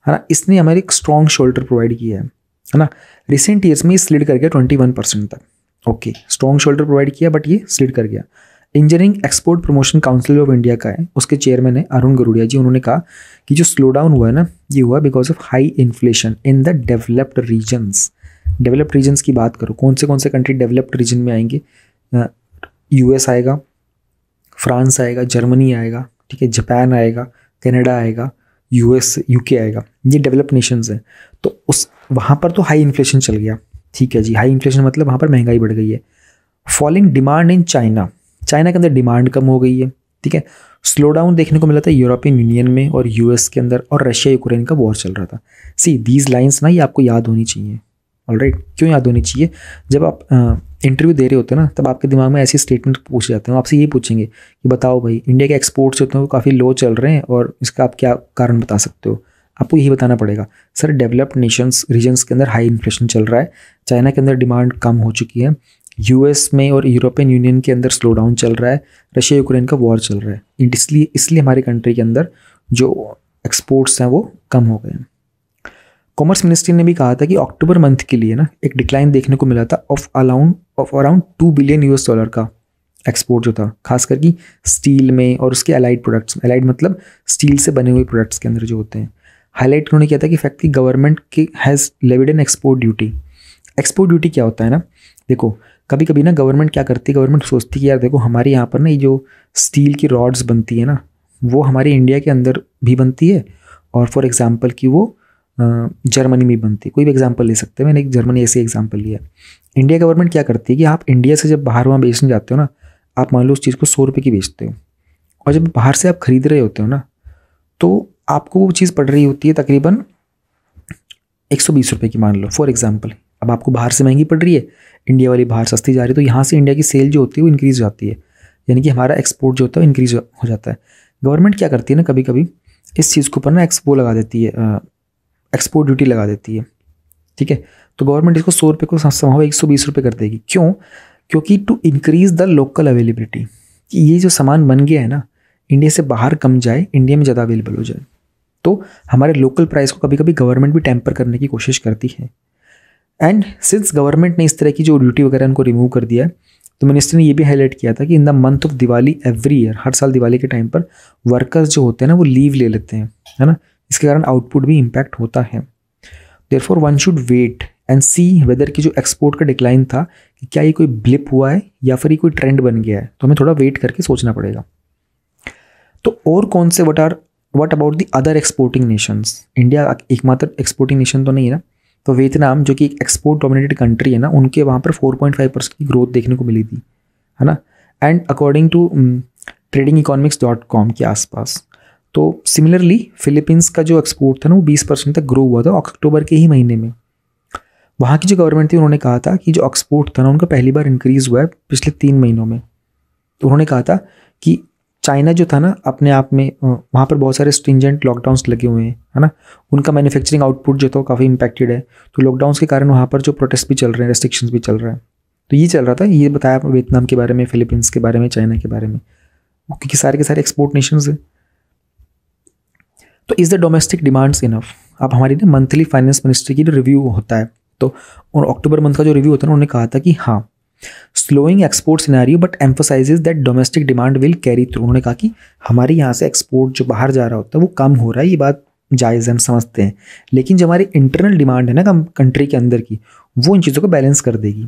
है ना, इसने हमारे एक स्ट्रॉन्ग शोल्डर प्रोवाइड किया है ना। रिसेंट ईयर्स में ये स्लिड कर गया 21% तक। ओके, स्ट्रॉन्ग शोल्डर प्रोवाइड किया बट ये स्लिड कर गया। Engineering export promotion council of India का है, उसके चेयरमैन है अरुण गरुड़िया जी। उन्होंने कहा कि जो स्लो डाउन हुआ है ना, ये हुआ because of high inflation in the developed regions. Developed regions की बात करो, कौन से कंट्री डेवलप्ड रीजन में आएंगे? यूएस आएगा, फ्रांस आएगा, जर्मनी आएगा, ठीक है, जापान आएगा, कनाडा आएगा, यूके आएगा, ये डेवलप्ड नेशंस हैं। तो उस वहाँ पर तो हाई इन्फ्लेशन चल गया, ठीक है जी। हाई इन्फ्लेशन मतलब वहाँ पर महंगाई बढ़ गई है। फॉलिंग डिमांड इन चाइना के अंदर डिमांड कम हो गई है, ठीक है। स्लो डाउन देखने को मिला था यूरोपियन यूनियन में और यूएस के अंदर, और रशिया यूक्रेन का वॉर चल रहा था। सी दीज लाइन्स ना, ये आपको याद होनी चाहिए। ऑलराइट, क्यों याद होनी चाहिए? जब आप इंटरव्यू दे रहे होते हैं ना, तब आपके दिमाग में ऐसी स्टेटमेंट पूछे जाते हैं, आपसे यही पूछेंगे कि बताओ भाई इंडिया के एक्सपोर्ट्स होते हैं वो काफ़ी लो चल रहे हैं और इसका आप क्या कारण बता सकते हो? आपको यही बताना पड़ेगा, सर डेवलप्ड नेशंस रीजन्स के अंदर हाई इन्फ्लेशन चल रहा है, चाइना के अंदर डिमांड कम हो चुकी है, यूएस में और यूरोपियन यूनियन के अंदर स्लो डाउन चल रहा है, रशिया यूक्रेन का वॉर चल रहा है, इसलिए हमारी कंट्री के अंदर जो एक्सपोर्ट्स हैं वो कम हो गए हैं। कॉमर्स मिनिस्ट्री ने भी कहा था कि अक्टूबर मंथ के लिए ना एक डिक्लाइन देखने को मिला था ऑफ अराउंड $2 बिलियन का एक्सपोर्ट जो था, खास करके स्टील में और उसके अलाइड प्रोडक्ट्स में। अलाइड मतलब स्टील से बने हुए प्रोडक्ट्स के अंदर जो होते हैं। हाईलाइट उन्होंने किया था कि फैक्ट की गवर्नमेंट की has levied an export duty. Export duty क्या होता है ना, देखो कभी कभी ना गवर्नमेंट क्या करती है, गवर्नमेंट सोचती है कि यार देखो हमारे यहाँ पर ना ये जो स्टील की रॉड्स बनती है ना, वो हमारे इंडिया के अंदर भी बनती है, और फॉर एग्जांपल कि वो जर्मनी में बनती है। कोई भी एग्जांपल ले सकते हैं, मैंने एक जर्मनी ऐसे एग्जांपल लिया। इंडिया गवर्नमेंट क्या करती है कि आप इंडिया से जब बाहर वहाँ बेचने जाते हो ना, आप मान लो उस चीज़ को 100 रुपये की बेचते हो, और जब बाहर से आप खरीद रहे होते हो ना, तो आपको वो चीज़ पड़ रही होती है तकरीबन 120 रुपये की, मान लो फॉर एग्जांपल। अब आपको बाहर से महंगी पड़ रही है, इंडिया वाली बाहर सस्ती जा रही है, तो यहाँ से इंडिया की सेल जो होती है वो इंक्रीज़ हो जाती है, यानी कि हमारा एक्सपोर्ट जो होता है वो इंक्रीज़ हो जाता है। गवर्नमेंट क्या करती है ना, कभी कभी इस चीज़ के ऊपर ना वो लगा देती है, एक्सपोर्ट ड्यूटी लगा देती है, ठीक है। तो गवर्नमेंट इसको 100 रुपये को संभव 120 रुपये कर देगी। क्यों? क्योंकि to increase the local availability, कि ये जो सामान बन गया है ना, इंडिया से बाहर कम जाए, इंडिया में ज़्यादा अवेलेबल हो जाए। तो हमारे लोकल प्राइस को कभी कभी गवर्नमेंट भी टेम्पर करने की कोशिश करती है। एंड सिंस गवर्नमेंट ने इस तरह की जो ड्यूटी वगैरह उनको रिमूव कर दिया है, तो मिनिस्टर ने ये भी हाईलाइट किया था कि in the month of Diwali every year, हर साल दिवाली के टाइम पर वर्कर्स जो होते हैं ना वो लीव ले लेते हैं, है ना। इसके कारण आउटपुट भी इम्पैक्ट होता है। Therefore one should wait and see whether की जो एक्सपोर्ट का डिक्लाइन था कि क्या ये कोई ब्लिप हुआ है या फिर ये कोई ट्रेंड बन गया है, तो हमें थोड़ा वेट करके सोचना पड़ेगा। तो और कौन से what about the other exporting Nations? India एकमात्र एक्सपोर्टिंग नेशन तो नहीं है ना, तो वियतनाम जो कि एक एक्सपोर्ट डोमिनेटेड कंट्री है ना, उनके वहाँ पर 4.5% की ग्रोथ देखने को मिली थी, है ना। एंड अकॉर्डिंग टू tradingeconomics.com के आसपास। तो सिमिलरली फिलीपींस का जो एक्सपोर्ट था ना वो 20% तक ग्रो हुआ था अक्टूबर के ही महीने में। वहाँ की जो गवर्नमेंट थी उन्होंने कहा था कि जो एक्सपोर्ट था ना उनका पहली बार इंक्रीज़ हुआ है पिछले 3 महीनों में। तो उन्होंने कहा था कि चाइना जो था ना अपने आप में, वहाँ पर बहुत सारे स्ट्रिंजेंट लॉकडाउन्स लगे हुए हैं, है ना। उनका मैन्युफैक्चरिंग आउटपुट जो था काफ़ी इंपैक्टेड है, तो लॉकडाउन्स के कारण वहाँ पर जो प्रोटेस्ट भी चल रहे हैं, रेस्ट्रिक्शंस भी चल रहे हैं। तो ये चल रहा था, ये बताया वियतनाम के बारे में, फिलीपींस के बारे में, चाइना के बारे में, क्योंकि सारे के सारे एक्सपोर्ट नेशंस हैं। तो is the domestic demands enough? अब हमारी ना मंथली फाइनेंस मिनिस्ट्री की जो रिव्यू होता है, तो और अक्टूबर मंथ का जो रिव्यू होता है उन्होंने कहा था कि हाँ slowing export scenario but emphasises that domestic demand will carry through. उन्होंने कहा कि हमारे यहाँ से एक्सपोर्ट जो बाहर जा रहा होता है वो कम हो रहा है, ये बात जायज़ है, हम समझते हैं, लेकिन जो हमारी इंटरनल डिमांड है ना कंट्री के अंदर की, वो इन चीज़ों को बैलेंस कर देगी।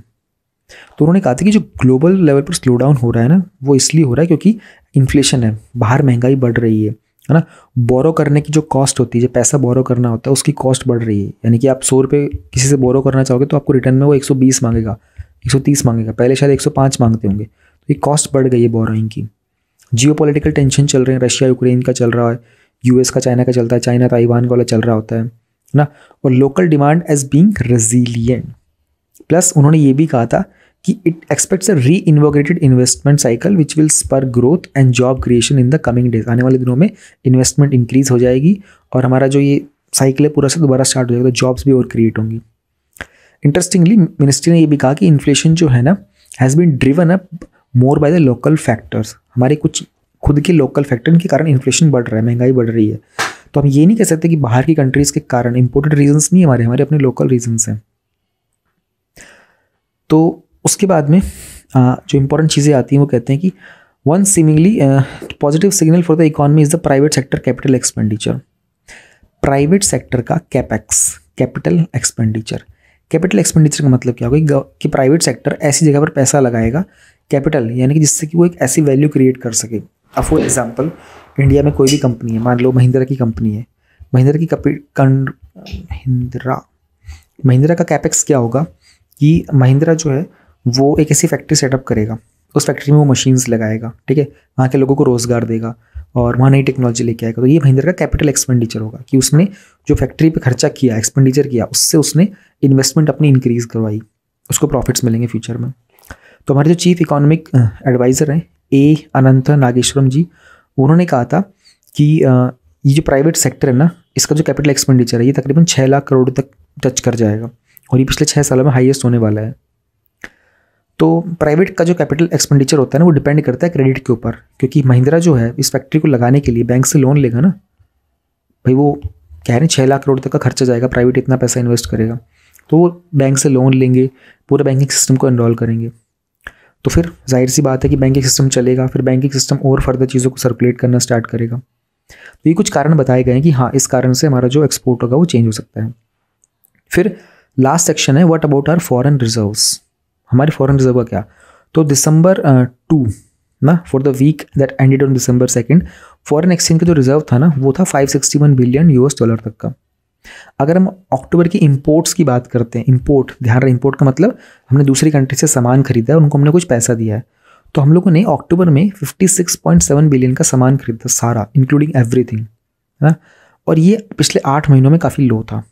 तो उन्होंने कहा था कि जो ग्लोबल लेवल पर स्लो डाउन हो रहा है ना, वो इसलिए हो रहा है क्योंकि इन्फ्लेशन है, बाहर महंगाई बढ़ रही है ना। बोरो करने की जो कॉस्ट होती है, जो पैसा बोरो करना होता है उसकी कॉस्ट बढ़ रही है, यानी कि आप 100 रुपये किसी से बोरो करना चाहोगे तो आपको रिटर्न में वो 120 मांगेगा, 130 मांगेगा, पहले शायद 105 मांगते होंगे। तो ये कॉस्ट बढ़ गई है बोरोइंग की। जियोपॉलिटिकल टेंशन चल रहे हैं, रशिया यूक्रेन का चल रहा है, यूएस का चाइना का चलता है, चाइना ताइवान वाला चल रहा होता है ना। और local demand as being resilient, plus उन्होंने ये भी कहा था कि it expects a re invigorated investment cycle which will spur growth and job creation in the coming days. आने वाले दिनों में इन्वेस्टमेंट इंक्रीज हो जाएगी और हमारा जो ये साइकिल है पूरा से दोबारा स्टार्ट हो जाएगा, तो जॉब्स भी और क्रिएट होंगी। इंटरेस्टिंगली मिनिस्ट्री ने ये भी कहा कि इन्फ्लेशन जो है ना has been driven up more by the local factors. हमारे कुछ खुद के लोकल फैक्टर के कारण इन्फ्लेशन बढ़ रहा है, महंगाई बढ़ रही है। तो हम ये नहीं कह सकते कि बाहर की कंट्रीज़ के कारण, इंपोर्टेड रीजंस नहीं, हमारे अपने लोकल रीजंस हैं। तो उसके बाद में जो इंपॉर्टेंट चीज़ें आती हैं वो कहते हैं कि one seemingly positive signal for the economy is the private sector capital expenditure. Private sector का capex, capital expenditure. Capital expenditure का मतलब क्या होगा कि प्राइवेट सेक्टर ऐसी जगह पर पैसा लगाएगा, कैपिटल यानी कि जिससे कि वो एक ऐसी वैल्यू क्रिएट कर सके। अब फॉर एग्जांपल इंडिया में कोई भी कंपनी है, मान लो महिंद्रा की कंपनी है, महिंद्रा का कैपेक्स क्या होगा कि महिंद्रा जो है वो एक ऐसी फैक्ट्री सेटअप करेगा, उस फैक्ट्री में वो मशीन्स लगाएगा, ठीक है, वहाँ के लोगों को रोज़गार देगा और वहाँ नई टेक्नोलॉजी लेके आएगा। तो ये महिंद्रा का कैपिटल एक्सपेंडिचर होगा कि उसने जो फैक्ट्री पे खर्चा किया, एक्सपेंडिचर किया, उससे उसने इन्वेस्टमेंट अपनी इंक्रीज़ करवाई, उसको प्रॉफिट्स मिलेंगे फ्यूचर में। तो हमारे जो चीफ इकोनॉमिक एडवाइज़र हैं ए अनंत नागेश्वरम जी, उन्होंने कहा था कि ये जो प्राइवेट सेक्टर है ना, इसका जो कैपिटल एक्सपेंडिचर है ये तकरीबन 6 लाख करोड़ तक टच कर जाएगा और ये पिछले 6 सालों में हाईएस्ट होने वाला है। तो प्राइवेट का जो कैपिटल एक्सपेंडिचर होता है ना वो डिपेंड करता है क्रेडिट के ऊपर, क्योंकि महिंद्रा जो है इस फैक्ट्री को लगाने के लिए बैंक से लोन लेगा ना, भाई वो कह रहे हैं 6 लाख करोड़ तक का खर्चा जाएगा, प्राइवेट इतना पैसा इन्वेस्ट करेगा, तो वो बैंक से लोन लेंगे, पूरे बैंकिंग सिस्टम को एनरोल करेंगे। तो फिर जाहिर सी बात है कि बैंकिंग सिस्टम चलेगा, फिर बैंकिंग सिस्टम और फर्दर चीज़ों को सर्कुलेट करना स्टार्ट करेगा। तो ये कुछ कारण बताए गए हैं कि हाँ इस कारण से हमारा जो एक्सपोर्ट होगा वो चेंज हो सकता है। फिर लास्ट सेक्शन है what about our foreign reserves. हमारे फॉरेन रिजर्व का क्या, तो December 2 ना, for the week that ended on December 2 foreign exchange का जो रिजर्व था ना वो था $561 बिलियन तक का। अगर हम अक्टूबर की इंपोर्ट्स की बात करते हैं, इंपोर्ट, ध्यान रहे इंपोर्ट का मतलब हमने दूसरी कंट्री से सामान खरीदा है, उनको हमने कुछ पैसा दिया है, तो हम लोगों ने अक्टूबर में 56.7 बिलियन का सामान खरीदा सारा, इंक्लूडिंग एवरीथिंग, है ना, और ये पिछले 8 महीनों में काफ़ी लो था।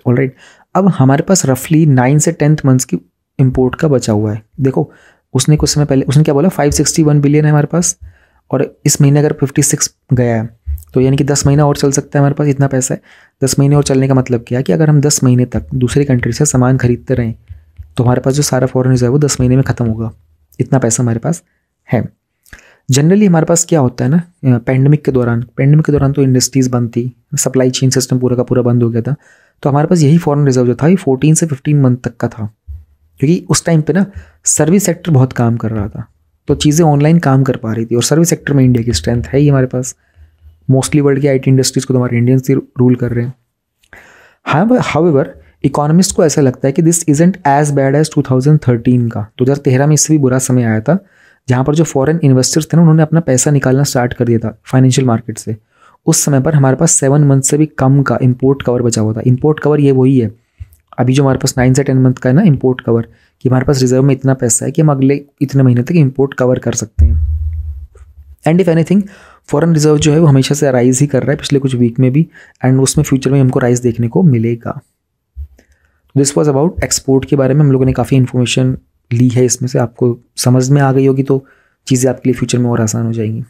ऑलराइट, अब हमारे पास रफली 9 से 10 मंथ्स की इंपोर्ट का बचा हुआ है। देखो उसने कुछ समय पहले उसने क्या बोला, 561 बिलियन है हमारे पास, और इस महीने अगर 56 गया है तो यानी कि 10 महीना और चल सकता है, हमारे पास इतना पैसा है। 10 महीने और चलने का मतलब क्या है कि अगर हम 10 महीने तक दूसरी कंट्री से सामान खरीदते रहें तो हमारे पास जो सारा फॉरेन रिजर्व वो 10 महीने में ख़त्म होगा, इतना पैसा हमारे पास है। जनरली हमारे पास क्या होता है ना, पैंडेमिक के दौरान तो इंडस्ट्रीज़ बंद थी, सप्लाई चेन सिस्टम पूरा का पूरा बंद हो गया था, तो हमारे पास यही फॉरेन रिजर्व जो था ये 14 से 15 मंथ तक का था, क्योंकि उस टाइम पे ना सर्विस सेक्टर बहुत काम कर रहा था, तो चीज़ें ऑनलाइन काम कर पा रही थी, और सर्विस सेक्टर में इंडिया की स्ट्रेंथ है ही हमारे पास। मोस्टली वर्ल्ड की आईटी इंडस्ट्रीज़ को तो हमारे इंडियंस ही रूल कर रहे हैं। हाउएवर इकोनॉमिस्ट को ऐसा लगता है कि this isn't as bad as 2013 का। 2013 में इससे भी बुरा समय आया था, जहाँ पर जो फॉरेन इन्वेस्टर्स थे ना उन्होंने अपना पैसा निकालना स्टार्ट कर दिया था फाइनेंशियल मार्केट से। उस समय पर हमारे पास 7 मंथ से भी कम का इंपोर्ट कवर बचा हुआ था। इंपोर्ट कवर ये वही है अभी जो हमारे पास 9 से 10 मंथ का है ना इंपोर्ट कवर, कि हमारे पास रिजर्व में इतना पैसा है कि हम अगले इतने महीने तक इंपोर्ट कवर कर सकते हैं। And if anything foreign reserve जो है वो हमेशा से राइज ही कर रहा है, पिछले कुछ वीक में भी, एंड उसमें फ्यूचर में हमको राइज देखने को मिलेगा। दिस वॉज अबाउट एक्सपोर्ट के बारे में हम लोगों ने काफ़ी इन्फॉर्मेशन ली है, इसमें से आपको समझ में आ गई होगी तो चीज़ें आपके लिए फ्यूचर में और आसान हो जाएंगी।